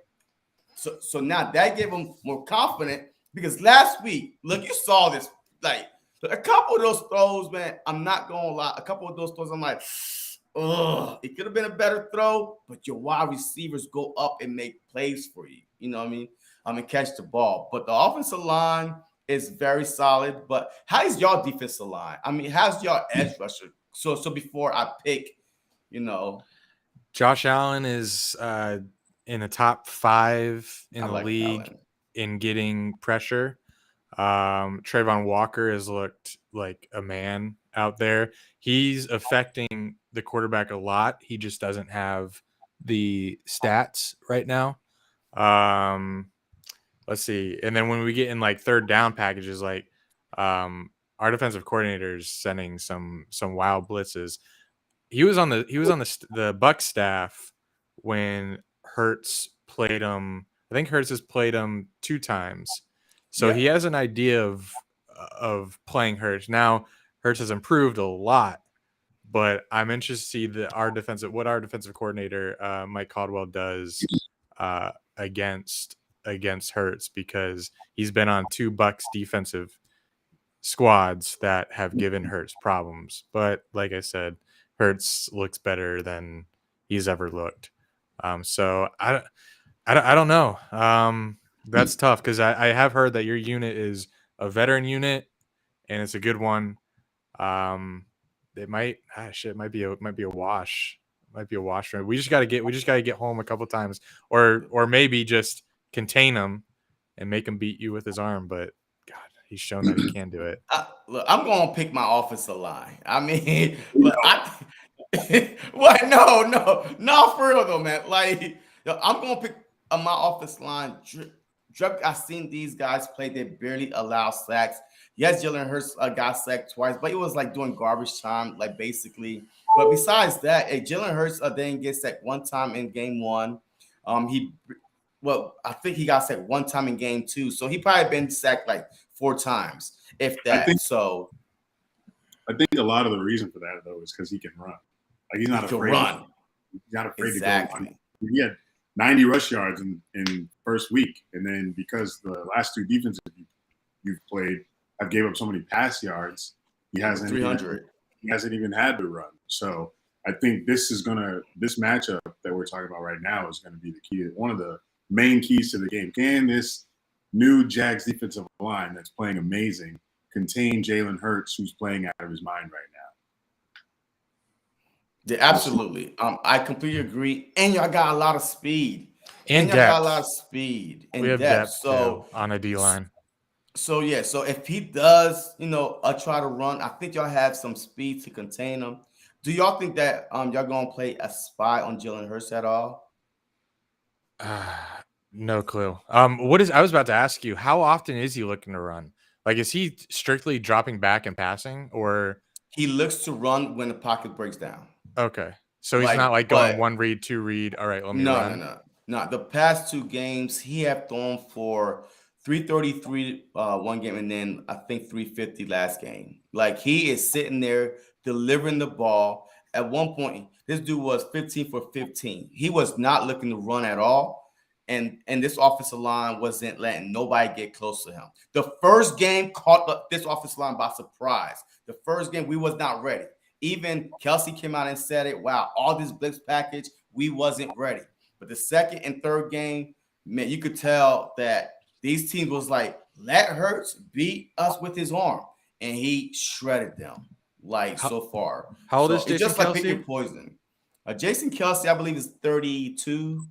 [SPEAKER 1] So now that gave him more confidence because last week, look, you saw this. Like a couple of those throws, man, I'm not going to lie. A couple of those throws, I'm like, ugh, it could have been a better throw, but your wide receivers go up and make plays for you. You know what I mean? And catch the ball. But the offensive line is very solid. But how is y'all defensive line? How's y'all edge rusher? So before I pick,
[SPEAKER 2] Josh Allen is in the top 5 in the league in getting pressure. Trayvon Walker has looked like a man out there. He's affecting the quarterback a lot. He just doesn't have the stats right now. Let's see. And then when we get in third down packages, our defensive coordinator is sending some wild blitzes. He was on the Bucs staff when Hurts played him. I think Hurts has played him 2 times. So he has an idea of playing Hurts. Now Hurts has improved a lot, but I'm interested to see what our defensive coordinator Mike Caldwell does against Hurts, because he's been on 2 Bucs defensive squads that have given Hurts problems. But like I said, Hurts looks better than he's ever looked. So I don't know. That's tough because I have heard that your unit is a veteran unit and it's a good one. It might be a wash. It might be a wash. We just gotta get home a couple times, or maybe just contain him and make him beat you with his arm. But God, he's shown that he can do it.
[SPEAKER 1] Look, I'm gonna pick my offensive line. No, for real though, man. I'm gonna pick my offensive line. I've seen these guys play. They barely allow sacks. Yes, Jalen Hurts got sacked twice, but it was during garbage time, basically. But besides that, Jalen Hurts didn't get sacked 1 time in game 1. I think he got sacked 1 time in game 2. So he probably been sacked 4 times, if that.
[SPEAKER 3] I think a lot of the reason for that though is because he can run. He's not afraid. He's not afraid to go. He had 90 rush yards in first week, and then because the last 2 defenses you've played have gave up so many pass yards, he hasn't
[SPEAKER 1] 300.
[SPEAKER 3] He hasn't even had to run. So I think this matchup that we're talking about right now is going to be the key. One of the main keys to the game. Can this new Jags defensive line that's playing amazing contain Jalen Hurts, who's playing out of his mind right now?
[SPEAKER 1] Yeah, absolutely. I completely agree. And y'all got a lot of speed.
[SPEAKER 2] And
[SPEAKER 1] y'all got a lot of speed and
[SPEAKER 2] we have depth
[SPEAKER 1] so
[SPEAKER 2] on a D line.
[SPEAKER 1] So if he does, try to run, I think y'all have some speed to contain him. Do y'all think that y'all gonna play a spy on Jalen Hurts at all?
[SPEAKER 2] No clue. I was about to ask you, how often is he looking to run? Is he strictly dropping back and passing, or
[SPEAKER 1] he looks to run when the pocket breaks down?
[SPEAKER 2] Okay. So he's not like going
[SPEAKER 1] but
[SPEAKER 2] one read, two read. All right, let me
[SPEAKER 1] no,
[SPEAKER 2] run.
[SPEAKER 1] no. The past 2 games, he have thrown for 333 one game, and then I think 350 last game. Like, he is sitting there delivering the ball. At one point, this dude was 15 for 15. He was not looking to run at all. And this offensive line wasn't letting nobody get close to him. The first game caught this offensive line by surprise. The first game, we was not ready. Even Kelsey came out and said it. Wow, all this blitz package, we wasn't ready. But the second and third game, man, you could tell that these teams was like, let Hurts beat us with his arm. And he shredded them, so far.
[SPEAKER 2] How old is
[SPEAKER 1] It's
[SPEAKER 2] Jason
[SPEAKER 1] just like
[SPEAKER 2] Kelsey?
[SPEAKER 1] picking poison. Jason Kelsey, I believe, is 32.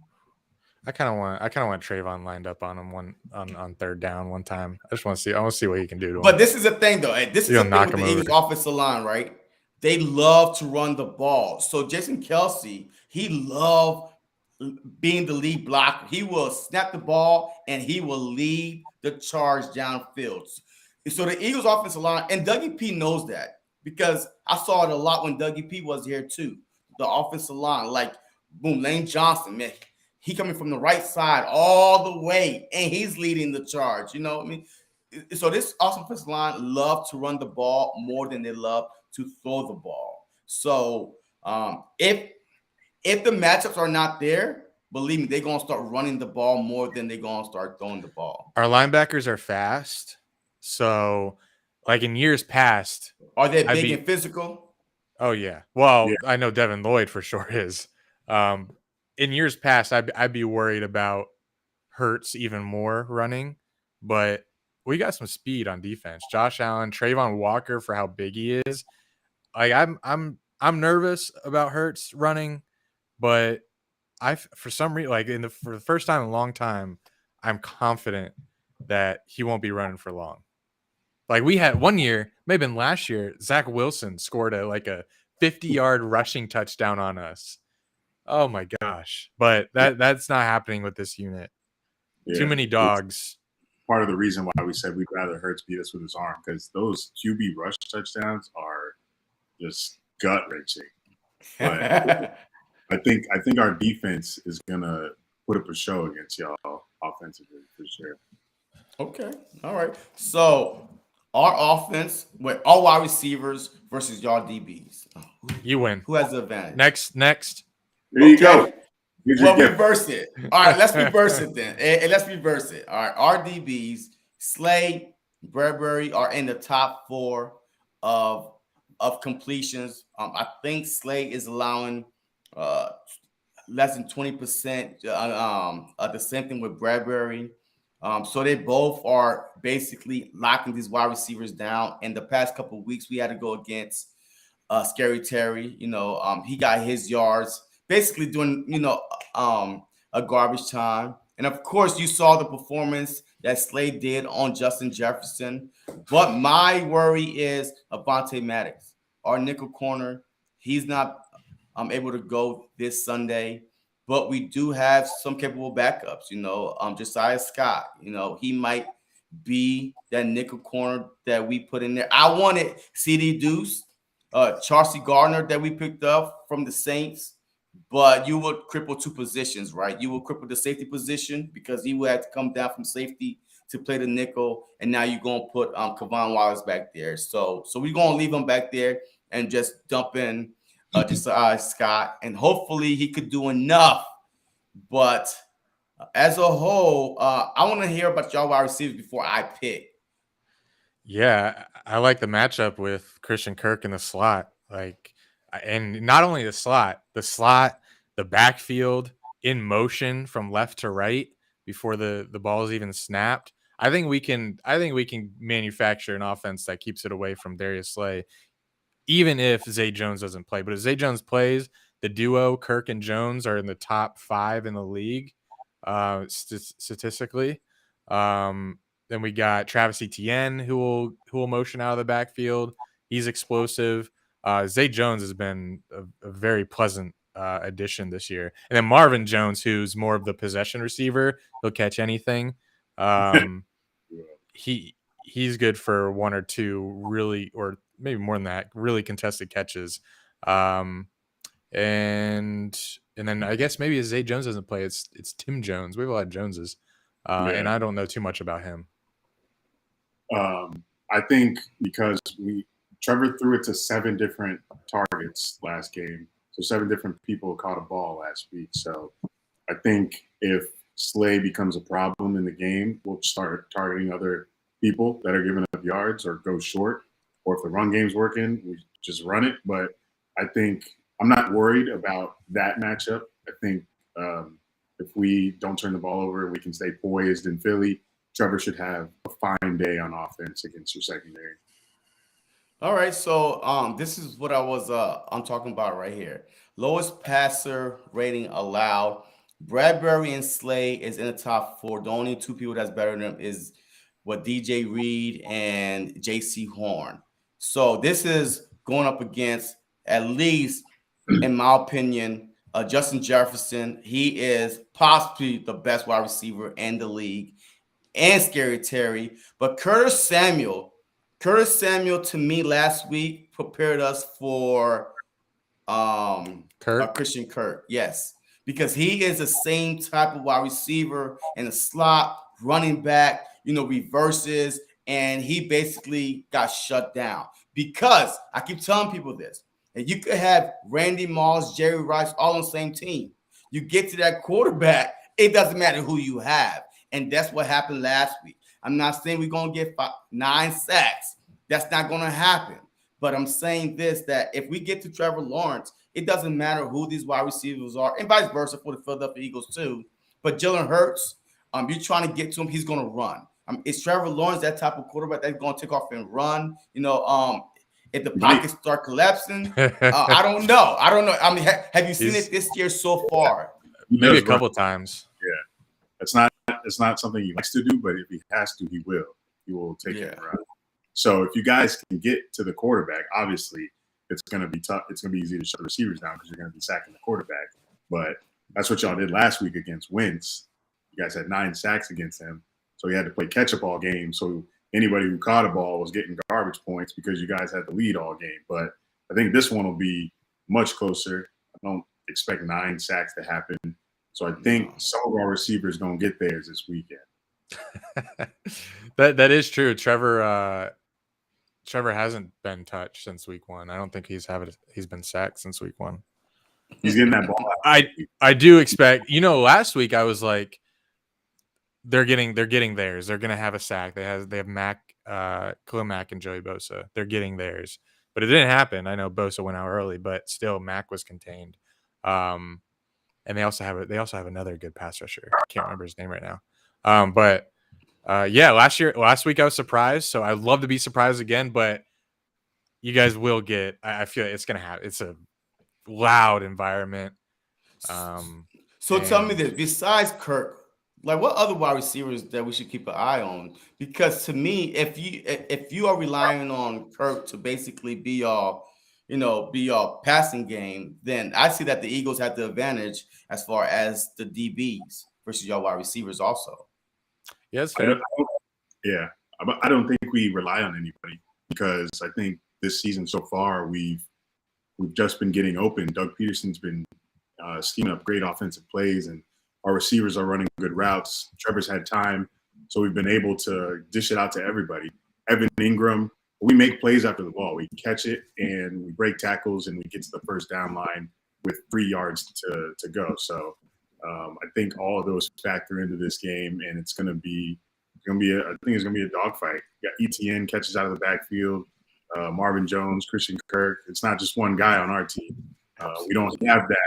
[SPEAKER 2] I kind of want Trayvon lined up on him on third down one time. I want to see what he can do to him.
[SPEAKER 1] But this is the thing, though. This is the thing
[SPEAKER 2] knock
[SPEAKER 1] with
[SPEAKER 2] him
[SPEAKER 1] the Eagles
[SPEAKER 2] over.
[SPEAKER 1] offensive line, right? They love to run the ball. So Jason Kelsey, he loved being the lead blocker. He will snap the ball and he will lead the charge downfield. So the Eagles offensive line, and Dougie P knows that, because I saw it a lot when Dougie P was here too. The offensive line, like, boom, Lane Johnson, man, he coming from the right side all the way, and he's leading the charge. You know what I mean? So this offensive line love to run the ball more than they love to throw the ball. So if the matchups are not there, believe me, they're gonna start running the ball more than they're gonna start throwing the ball.
[SPEAKER 2] Our linebackers are fast, so like in years past,
[SPEAKER 1] are they big and physical?
[SPEAKER 2] Oh yeah. Well, I know Devin Lloyd for sure is. In years past, I'd be worried about Hurts even more running, but we got some speed on defense. Josh Allen, Trayvon Walker, for how big he is. Like, I'm nervous about Hurts running, but for some reason, like for the first time in a long time, I'm confident that he won't be running for long. Like, we had one year, maybe in last year, Zach Wilson scored a 50-yard rushing touchdown on us. Oh my gosh. But that's not happening with this unit. Yeah. Too many dogs.
[SPEAKER 3] It's part of the reason why we said we'd rather Hurts beat us with his arm, because those QB rush touchdowns are just gut-wrenching. But I think our defense is gonna put up a show against y'all offensively for sure.
[SPEAKER 1] Okay. All right. So our offense with all wide receivers versus y'all DBs.
[SPEAKER 2] You win.
[SPEAKER 1] Who has the advantage?
[SPEAKER 3] Next. There you go.
[SPEAKER 1] Well, reverse it. All right, let's reverse it then. Let's reverse it. All right, our DBs, Slay, Bradbury are in the top 4 of completions. I think Slay is allowing less than 20%. The same thing with Bradbury. So they both are basically locking these wide receivers down. In the past couple of weeks, we had to go against Scary Terry. He got his yards, basically doing, a garbage time. And of course, you saw the performance that Slade did on Justin Jefferson. But my worry is Avonte Maddox, our nickel corner. He's not able to go this Sunday. But we do have some capable backups, Josiah Scott, he might be that nickel corner that we put in there. I wanted CD Deuce, Chauncey Gardner that we picked up from the Saints, but you would cripple 2 positions, right? You will cripple the safety position because he would have to come down from safety to play the nickel, and now you're going to put Kevon Wallace back there. So we're going to leave him back there and just dump in Josiah Scott, and hopefully he could do enough. But as a whole, I want to hear about y'all wide receivers before I pick.
[SPEAKER 2] Yeah, I like the matchup with Christian Kirk in the slot. And not only the slot, the backfield in motion from left to right before the ball is even snapped. I think we can manufacture an offense that keeps it away from Darius Slay, even if Zay Jones doesn't play. But if Zay Jones plays, the duo Kirk and Jones are in the top 5 in the league statistically. Then we got Travis Etienne who will motion out of the backfield. He's explosive. Zay Jones has been a very pleasant addition this year. And then Marvin Jones, who's more of the possession receiver, he'll catch anything. He's good for 1 or 2 really, or maybe more than that, really contested catches. and then I guess maybe Zay Jones doesn't play. It's Tim Jones. We have a lot of Joneses, and I don't know too much about him.
[SPEAKER 3] I think because Trevor threw it to 7 different targets last game, so 7 different people caught a ball last week. So I think if Slay becomes a problem in the game, we'll start targeting other people that are giving up yards or go short. Or if the run game's working, we just run it. But I think I'm not worried about that matchup. I think if we don't turn the ball over, we can stay poised in Philly. Trevor should have a fine day on offense against your secondary.
[SPEAKER 1] All right, so this is what I'm talking about right here. Lowest passer rating allowed. Bradbury and Slay is in the top 4. The only 2 people that's better than them is DJ Reed and J.C. Horn. So this is going up against, at least in my opinion, Justin Jefferson. He is possibly the best wide receiver in the league, and Scary Terry. But Curtis Samuel to me last week prepared us for Christian Kirk. Yes, because he is the same type of wide receiver in the slot, running back, reverses, and he basically got shut down. Because I keep telling people this, and you could have Randy Moss, Jerry Rice all on the same team. You get to that quarterback, it doesn't matter who you have. And that's what happened last week. I'm not saying we're going to get 9 sacks. That's not going to happen. But I'm saying this, that if we get to Trevor Lawrence, it doesn't matter who these wide receivers are, and vice versa for the Philadelphia Eagles too. But Jalen Hurts, you're trying to get to him, he's going to run. Is Trevor Lawrence that type of quarterback that's going to take off and run? If the pockets start collapsing, I don't know. I mean, have you seen it this year so far?
[SPEAKER 2] Maybe a couple times.
[SPEAKER 3] Yeah, it's not something he likes to do, but if he has to, he will. He will take it around. So if you guys can get to the quarterback, obviously it's going to be tough. It's going to be easy to shut the receivers down because you're going to be sacking the quarterback. But that's what y'all did last week against Wentz. You guys had 9 sacks against him, so you had to play catch-up all game. So anybody who caught a ball was getting garbage points because you guys had the lead all game. But I think this one will be much closer. I don't expect 9 sacks to happen. So I think some of our receivers going to get theirs this weekend.
[SPEAKER 2] That is true. Trevor hasn't been touched since week 1. I don't think he's been sacked since week 1.
[SPEAKER 3] He's getting that ball.
[SPEAKER 2] I do expect. Last week I was like, they're getting theirs. They're gonna have a sack. They have Mac, Khalil Mack, and Joey Bosa. They're getting theirs, but it didn't happen. I know Bosa went out early, but still Mac was contained. And they also have another good pass rusher. I can't remember his name right now. Last week I was surprised, so I'd love to be surprised again, but you guys will get. I feel it's gonna happen. It's a loud environment.
[SPEAKER 1] So tell me this: besides Kirk, like what other wide receivers that we should keep an eye on? Because to me, if you are relying on Kirk to basically be your passing game, then I see that the Eagles have the advantage as far as the DBs versus your wide receivers also.
[SPEAKER 2] Yes,
[SPEAKER 3] I don't think we rely on anybody because I think this season so far we've just been getting open. Doug Pederson's been scheming up great offensive plays, and our receivers are running good routes. Trevor's had time, so we've been able to dish it out to everybody. Evan Ingram, we make plays after the ball. We catch it and we break tackles and we get to the first down line with 3 yards to go. So I think all of those factor into this game, and it's going to be a dogfight. You got ETN catches out of the backfield, Marvin Jones, Christian Kirk. It's not just one guy on our team. We don't have that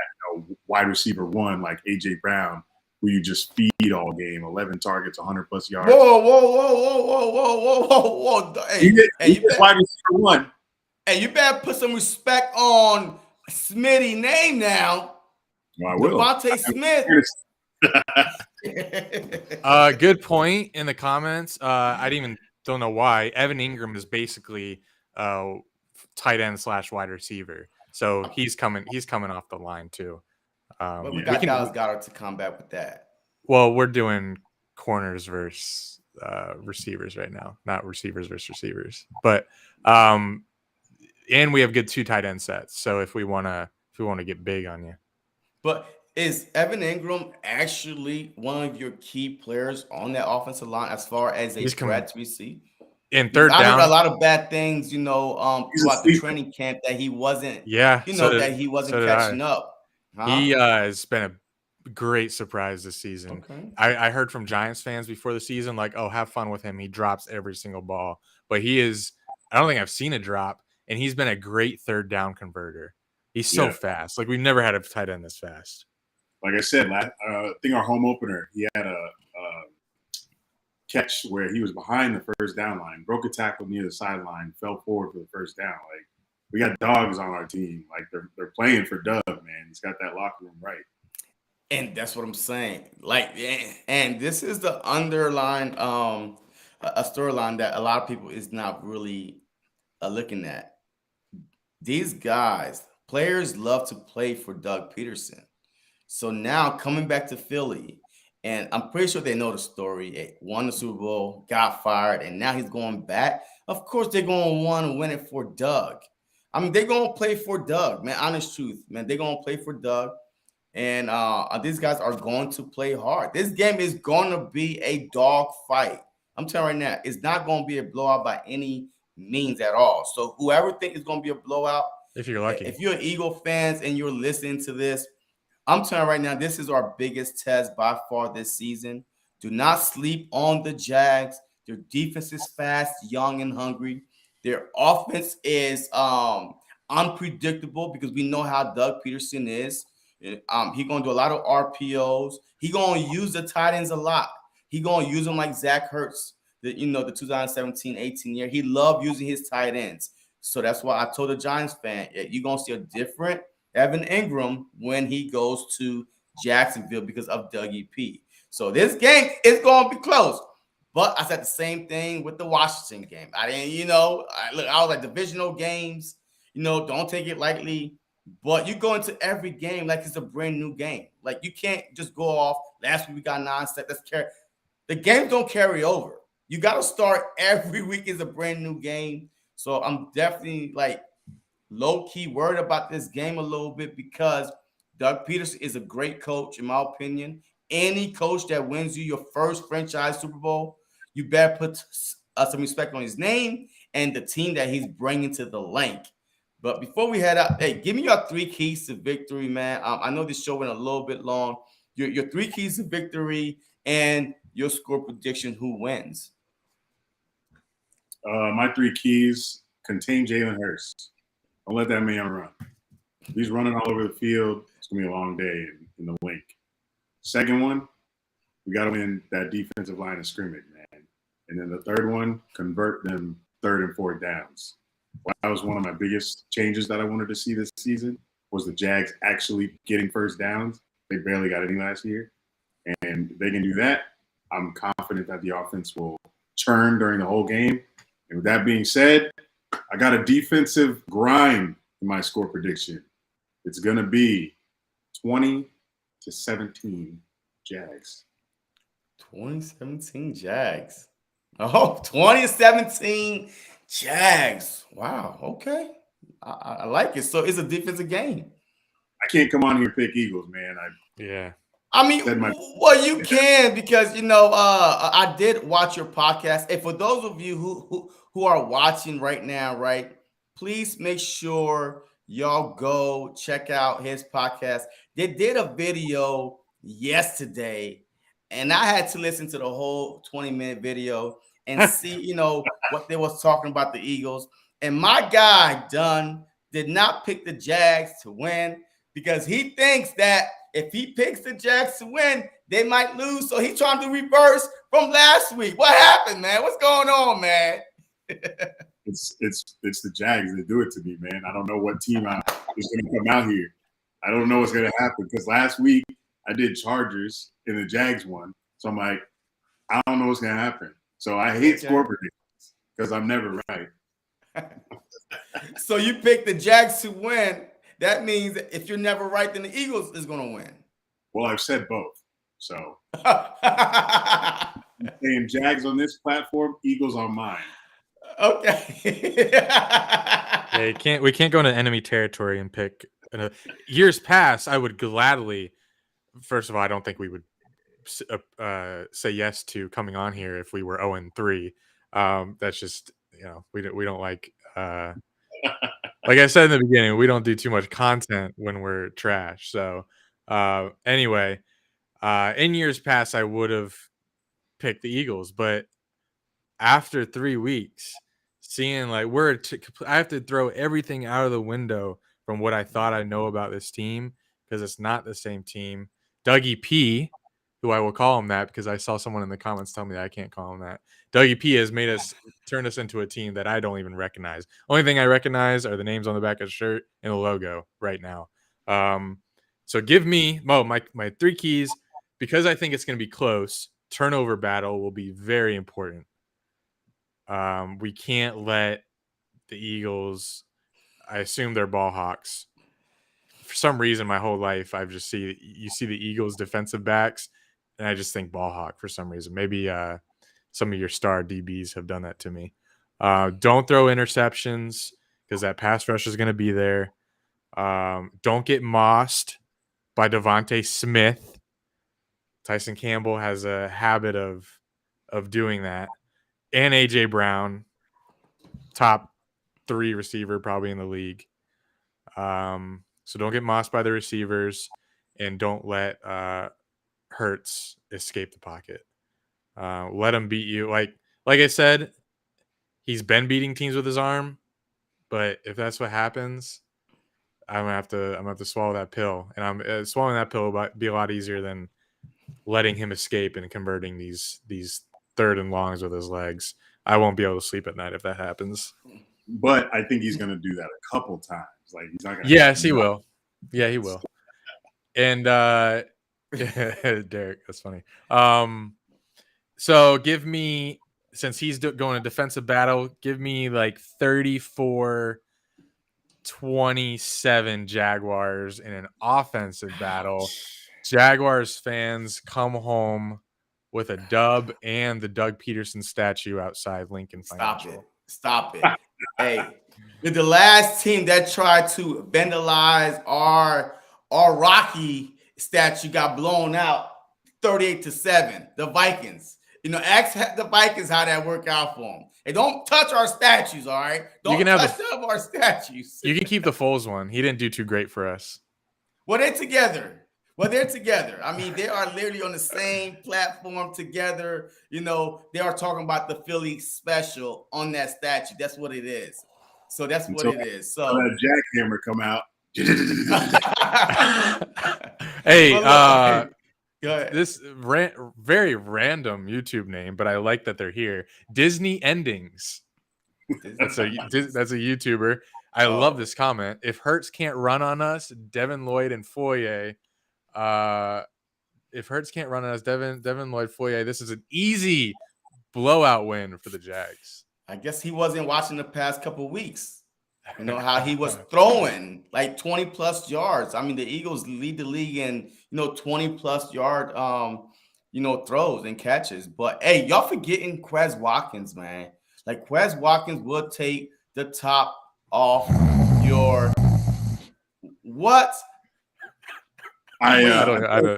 [SPEAKER 3] wide receiver 1 like AJ Brown, who you just feed all game, 11 targets, 100+ yards.
[SPEAKER 1] Whoa! Hey,
[SPEAKER 3] you wide receiver 1.
[SPEAKER 1] Hey, you better put some respect on Smitty name now.
[SPEAKER 3] I will.
[SPEAKER 1] Devontae Smith.
[SPEAKER 2] Good point in the comments. I don't know why. Evan Ingram is basically tight end / wide receiver, so he's coming off the line too.
[SPEAKER 1] But we got Dallas Goedert to combat with that.
[SPEAKER 2] Well, we're doing corners versus receivers right now, not receivers versus receivers. But and we have good 2 tight end sets. So if we want to we want to get big on you.
[SPEAKER 1] But is Evan Ingram actually one of your key players on that offensive line as far as a threat to be seen?
[SPEAKER 2] In
[SPEAKER 1] Because
[SPEAKER 2] third
[SPEAKER 1] I heard a
[SPEAKER 2] down,
[SPEAKER 1] lot of bad things,
[SPEAKER 3] He's a
[SPEAKER 1] throughout the
[SPEAKER 3] sleeper.
[SPEAKER 1] training camp that he wasn't,
[SPEAKER 2] yeah, so
[SPEAKER 1] that he wasn't
[SPEAKER 2] did
[SPEAKER 1] catching
[SPEAKER 2] I.
[SPEAKER 1] up. Huh?
[SPEAKER 2] He has been a great surprise this season.
[SPEAKER 1] Okay.
[SPEAKER 2] I heard from Giants fans before the season, like, oh, have fun with him. He drops every single ball. But he is, I don't think I've seen a drop, and he's been a great third down converter. He's so fast. Like, we've never had a tight end this fast.
[SPEAKER 3] Like I said, I think our home opener, he had a catch where he was behind the first down line, broke a tackle near the sideline, fell forward for the first down. Like, we got dogs on our team. Like, they're playing for Doug, man. He's got that locker room right.
[SPEAKER 1] And that's what I'm saying. Like, and this is the underlying a storyline that a lot of people is not really looking at. These guys, players love to play for Doug Pederson. So now coming back to Philly, and I'm pretty sure they know the story. He won the Super Bowl, got fired, and now he's going back. Of course, they're going to want to win it for Doug. I mean, they're going to play for Doug, man. Honest truth, man. They're going to play for Doug. And these guys are going to play hard. This game is going to be a dog fight. I'm telling you right now, it's not going to be a blowout by any means at all. So whoever thinks it's going to be a blowout,
[SPEAKER 2] if you're lucky,
[SPEAKER 1] if you're Eagle fans and you're listening to this, I'm telling you right now, this is our biggest test by far this season. Do not sleep on the Jags. Their defense is fast, young, and hungry. Their offense is unpredictable because we know how Doug Pederson is. He's going to do a lot of RPOs. He's going to use the tight ends a lot. He's going to use them like Zach Ertz, the 2017-18 year. He loved using his tight ends. So that's why I told the Giants fan, you're going to see a different Evan Ingram when he goes to Jacksonville because of Dougie P. So this game is going to be close. But I said the same thing with the Washington game. I didn't, I was like divisional games, don't take it lightly. But you go into every game like it's a brand new game. Like you can't just go off. Last week we got 9 sets. The games don't carry over. You got to start every week is a brand new game. So I'm definitely like low-key worried about this game a little bit because Doug Pederson is a great coach, in my opinion. Any coach that wins you your first franchise Super Bowl, you better put some respect on his name and the team that he's bringing to the link. But before we head out, hey, give me your 3 keys to victory, man. I know this show went a little bit long. Your 3 keys to victory and your score prediction, who wins?
[SPEAKER 3] My 3 keys: contain Jalen Hurts. Don't let that man run. If he's running all over the field, it's going to be a long day in the link. Second one, we got to win that defensive line of scrimmage, man. And then the third one, convert them 3rd and 4th downs. That was one of my biggest changes that I wanted to see this season was the Jags actually getting first downs. They barely got any last year. And if they can do that, I'm confident that the offense will churn during the whole game. And with that being said, I got a defensive grind in my score prediction. It's going to be 20-17 Jags.
[SPEAKER 1] 2017 Jags. Oh, 2017 Jags. Wow. Okay. I like it. So it's a defensive game.
[SPEAKER 3] I can't come on here and pick Eagles, man.
[SPEAKER 1] I mean, well, you can because, I did watch your podcast. And for those of you who are watching right now, right, please make sure y'all go check out his podcast. They did a video yesterday, and I had to listen to the whole 20-minute video and see, what they was talking about the Eagles. And my guy, Dunn, did not pick the Jags to win because he thinks that if he picks the Jags to win, they might lose. So he's trying to reverse from last week. What happened, man? What's going on, man?
[SPEAKER 3] It's the Jags that do it to me, man. I don't know what team is going to come out here. I don't know what's going to happen because last week I did Chargers and the Jags won. So I'm like, I don't know what's going to happen. So I hate score predictions because I'm never right.
[SPEAKER 1] So you picked the Jags to win. That means if you're never right, then the Eagles is going to win.
[SPEAKER 3] Well, I've said both. So I'm saying Jags on this platform, Eagles on mine.
[SPEAKER 1] Okay.
[SPEAKER 2] Yeah, we can't go into enemy territory and pick Years past, I would gladly. First of all, I don't think we would say yes to coming on here if we were 0-3. That's just we don't like. Like I said in the beginning, we don't do too much content when we're trash. So anyway, in years past, I would have picked the Eagles, but after 3 weeks, seeing like I have to throw everything out of the window from what I thought I know about this team because it's not the same team. Dougie P, who I will call him that because I saw someone in the comments tell me that I can't call him that. Dougie P has made us turn us into a team that I don't even recognize. Only thing I recognize are the names on the back of the shirt and the logo right now. So give me my 3 keys because I think it's going to be close. Turnover battle will be very important. We can't let the Eagles. I assume they're ball hawks. For some reason, my whole life, I've just see the Eagles defensive backs, and I just think ball hawk for some reason. Maybe some of your star DBs have done that to me. Don't throw interceptions because that pass rush is going to be there. Don't get mossed by Devontae Smith. Tyson Campbell has a habit of doing that. And AJ Brown, top 3 receiver probably in the league. So don't get mossed by the receivers, and don't let Hurts escape the pocket. Let him beat you. Like I said, he's been beating teams with his arm, but if that's what happens, I'm gonna have to swallow that pill, and I'm swallowing that pill will be a lot easier than letting him escape and converting these 3rd and longs with his legs. I won't be able to sleep at night if that happens.
[SPEAKER 3] But I think he's going to do that a couple times. Like he's not going to.
[SPEAKER 2] Yes, he will. Yeah, he will. And Derek, that's funny. So give me, since he's going to defensive battle, give me like 34-27 Jaguars in an offensive battle. Jaguars fans come home with a dub and the Doug Pederson statue outside Lincoln Financial.
[SPEAKER 1] Stop it. Hey, the last team that tried to vandalize our Rocky statue got blown out 38-7. The Vikings. Ask the Vikings how that worked out for them. Hey, don't touch our statues, all right? Don't touch our statues.
[SPEAKER 2] You can keep the Foles one. He didn't do too great for us.
[SPEAKER 1] Well, they're together. I mean, they are literally on the same platform together. They are talking about the Philly special on that statue. That's what it is. So that's what it is. So
[SPEAKER 3] that jackhammer come out.
[SPEAKER 2] Hey,
[SPEAKER 1] go ahead.
[SPEAKER 2] This very random YouTube name, but I like that they're here. Disney Endings. That's a YouTuber. I love this comment. If Hurts can't run on us, Devin Lloyd and Foye. If Hurts can't run on us, Devin Lloyd, Foye. This is an easy blowout win for the Jags.
[SPEAKER 1] I guess he wasn't watching the past couple of weeks. How he was throwing like 20+ yards. I mean, the Eagles lead the league in 20+ yard throws and catches. But hey, y'all forgetting Quez Watkins, man. Like Quez Watkins will take the top off your what?
[SPEAKER 3] I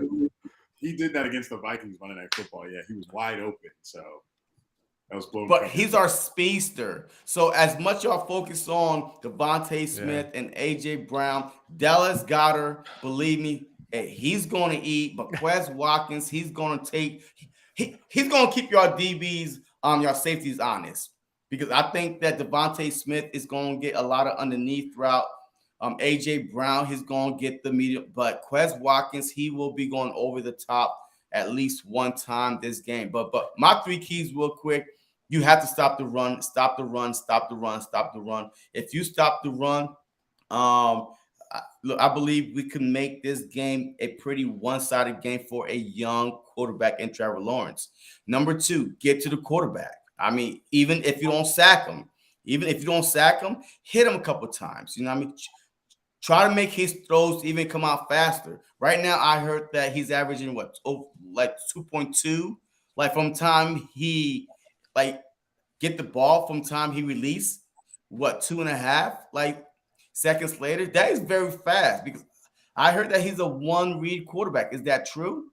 [SPEAKER 3] he did that against the Vikings Monday Night Football. Yeah, he was wide open. So that was blown.
[SPEAKER 1] But he's our speedster. So as much y'all focus on Devontae Smith and AJ Brown, Dallas Goedert, believe me, he's going to eat. But Quez Watkins, he's going to take. He's going to keep your DBs, your safeties honest, because I think that Devontae Smith is going to get a lot of underneath route. AJ Brown, he's going to get the medium, but Quez Watkins, he will be going over the top at least one time this game. But my 3 keys real quick, you have to stop the run, stop the run, stop the run, stop the run. If you stop the run, look, I believe we can make this game a pretty one-sided game for a young quarterback in Trevor Lawrence. Number 2, get to the quarterback. I mean, even if you don't sack him, hit him a couple times. You know what I mean? Try to make his throws even come out faster. Right now, I heard that he's averaging like 2.2. Like from time he get the ball from time he release, 2.5. Like seconds later. That is very fast because I heard that he's a one-read quarterback. Is that true?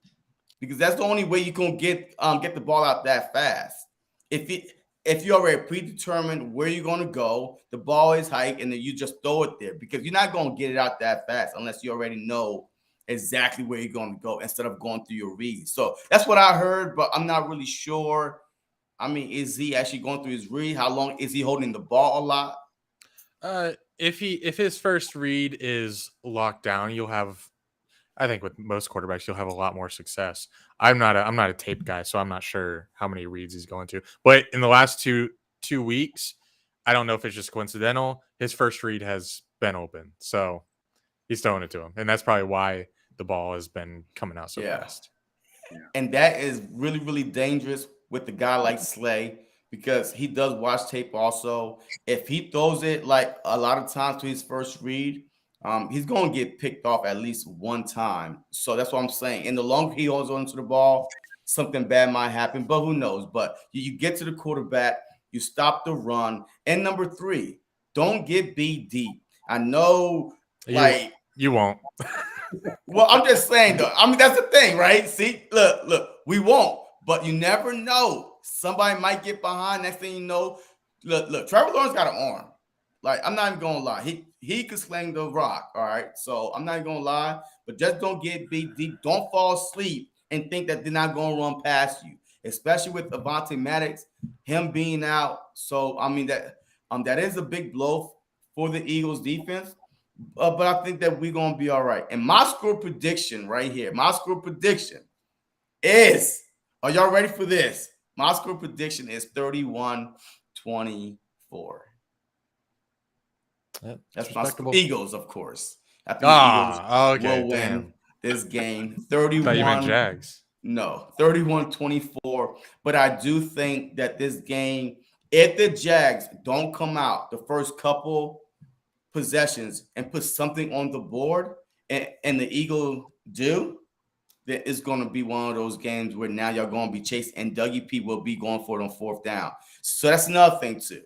[SPEAKER 1] Because that's the only way you can get the ball out that fast. If you already predetermined where you're going to go, the ball is hiked, and then you just throw it there because you're not going to get it out that fast unless you already know exactly where you're going to go instead of going through your reads. So that's what I heard, but I'm not really sure. I mean, is he actually going through his read? How long is he holding the ball a lot?
[SPEAKER 2] If his first read is locked down, you'll have. I think with most quarterbacks, you'll have a lot more success. I'm not a tape guy, so I'm not sure how many reads he's going to. But in the last two weeks, I don't know if it's just coincidental. His first read has been open, so he's throwing it to him, and that's probably why the ball has been coming out so fast.
[SPEAKER 1] And that is really, really dangerous with a guy like Slay because he does watch tape also. If he throws it like a lot of times to his first read, he's going to get picked off at least one time. So that's what I'm saying. And the longer he holds on to the ball, something bad might happen, but who knows? But you get to the quarterback, you stop the run. And number 3, don't get beat deep. I know,
[SPEAKER 2] you won't.
[SPEAKER 1] Well, I'm just saying, though. I mean, that's the thing, right? See, look, we won't, but you never know. Somebody might get behind. Next thing you know, look, Trevor Lawrence got an arm. Like, I'm not even gonna lie. He could sling the rock, all right? So I'm not even gonna lie, but just don't get beat deep. Don't fall asleep and think that they're not gonna run past you, especially with Avonte Maddox, him being out. So I mean that is a big blow for the Eagles defense. But I think that we're gonna be all right. And my score prediction right here, is, are y'all ready for this? My score prediction is 31-24. That's my Eagles, of course. I think the Eagles will win this game. 31.
[SPEAKER 2] Thought you meant Jags.
[SPEAKER 1] No, 31-24. But I do think that this game, if the Jags don't come out the first couple possessions and put something on the board, and the Eagles do, then it's going to be one of those games where now y'all going to be chasing, and Dougie P will be going for it on 4th down. So that's another thing too.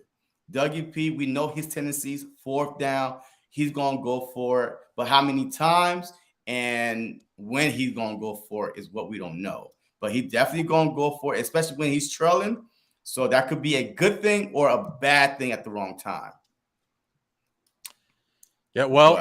[SPEAKER 1] Dougie P, we know his tendencies. 4th down, he's going to go for it. But how many times and when he's going to go for it is what we don't know. But he's definitely going to go for it, especially when he's trailing. So that could be a good thing or a bad thing at the wrong time.
[SPEAKER 2] Yeah, well,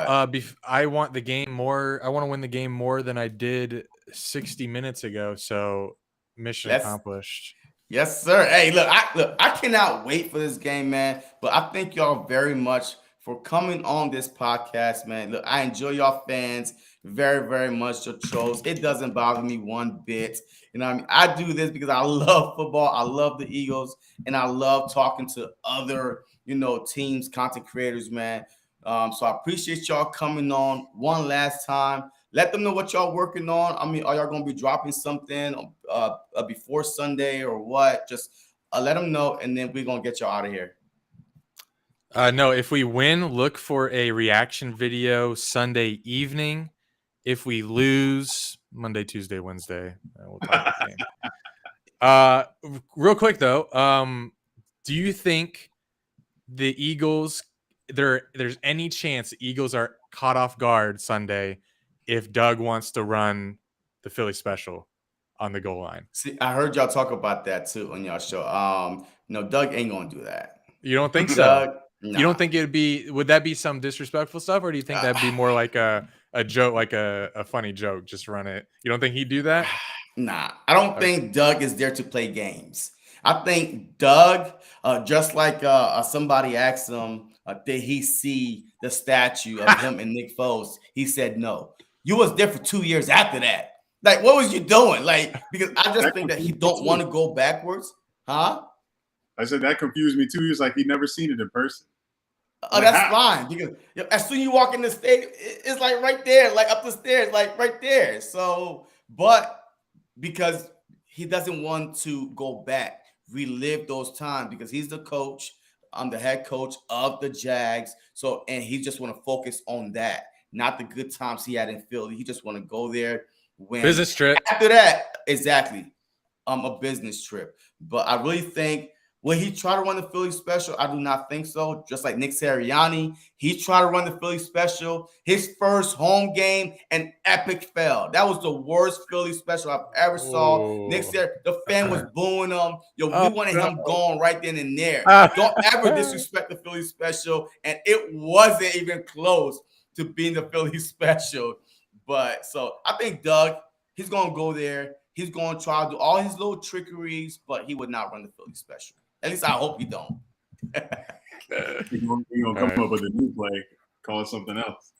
[SPEAKER 2] I want the game more. I want to win the game more than I did 60 minutes ago. So mission accomplished.
[SPEAKER 1] Yes, sir. Hey, look, I cannot wait for this game, man. But I thank y'all very much for coming on this podcast, man. Look, I enjoy y'all fans very, very much. Your trolls. It doesn't bother me one bit. You know what I mean? I do this because I love football. I love the Eagles, and I love talking to other, teams, content creators, man. So I appreciate y'all coming on one last time. Let them know what y'all working on. I mean, are y'all going to be dropping something before Sunday or what? Just let them know, and then we're going to get y'all out of here.
[SPEAKER 2] No, if we win, look for a reaction video Sunday evening. If we lose, Monday, Tuesday, Wednesday, we'll talk the game. Real quick, though, do you think the Eagles, there's any chance the Eagles are caught off guard Sunday if Doug wants to run the Philly special on the goal line?
[SPEAKER 1] See, I heard y'all talk about that too on y'all show. No, Doug ain't gonna do that.
[SPEAKER 2] You don't think
[SPEAKER 1] Doug,
[SPEAKER 2] so? Nah. You don't think would that be some disrespectful stuff, or do you think that'd be more like a joke, like a funny joke? Just run it. You don't think he'd do that?
[SPEAKER 1] Nah, I don't think Doug is there to play games. I think Doug, just like somebody asked him, did he see the statue of him and Nick Foles? He said no. You was there for 2 years after that. Like, what was you doing? Like, because I just think that he don't want to go backwards. Huh?
[SPEAKER 3] I said that confused me too. He was like, he never seen it in person.
[SPEAKER 1] Oh, that's fine. Because as soon as you walk in the stadium, it's like right there, like up the stairs, like right there. So, but because he doesn't want to go back, relive those times, because he's the coach. I'm the head coach of the Jags. So, and he just want to focus on that, not the good times he had in Philly. He just want to go there. When
[SPEAKER 2] business trip.
[SPEAKER 1] After that, exactly. A business trip. But I really think Will he try to run the Philly special? I do not think so. Just like Nick Sirianni, he tried to run the Philly special. His first home game, an epic fail. That was the worst Philly special I've ever saw. Nick Sirianni, the fan was booing him. We wanted him gone right then and there. Don't ever disrespect the Philly special, and it wasn't even close to being the Philly special. But so I think Doug, he's gonna go there. He's gonna try to do all his little trickeries, but he would not run the Philly special. At least I hope he don't.
[SPEAKER 3] He's gonna come up with a new play, call it something else.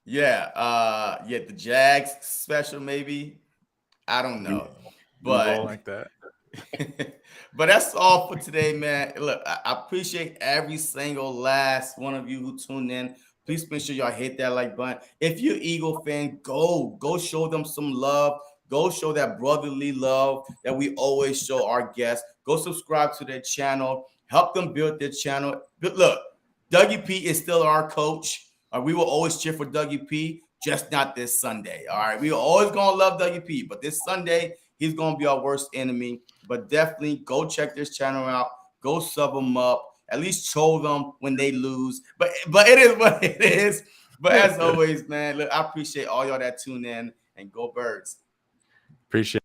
[SPEAKER 1] Yeah, the Jags special maybe. I don't know, but
[SPEAKER 2] like that.
[SPEAKER 1] But that's all for today, man. Look, I appreciate every single last one of you who tuned in. Please make sure y'all hit that like button. If you're Eagle fan, go show them some love. Go show that brotherly love that we always show our guests. Go subscribe to their channel. Help them build their channel. But look, Dougie P is still our coach. We will always cheer for Dougie P, just not this Sunday. All right. We are always going to love Dougie P, but this Sunday, he's going to be our worst enemy. But definitely go check this channel out. Go sub them up. At least show them when they lose. But it is what it is. But as always, man, look, I appreciate all y'all that tune in, and go Birds.
[SPEAKER 2] Appreciate it.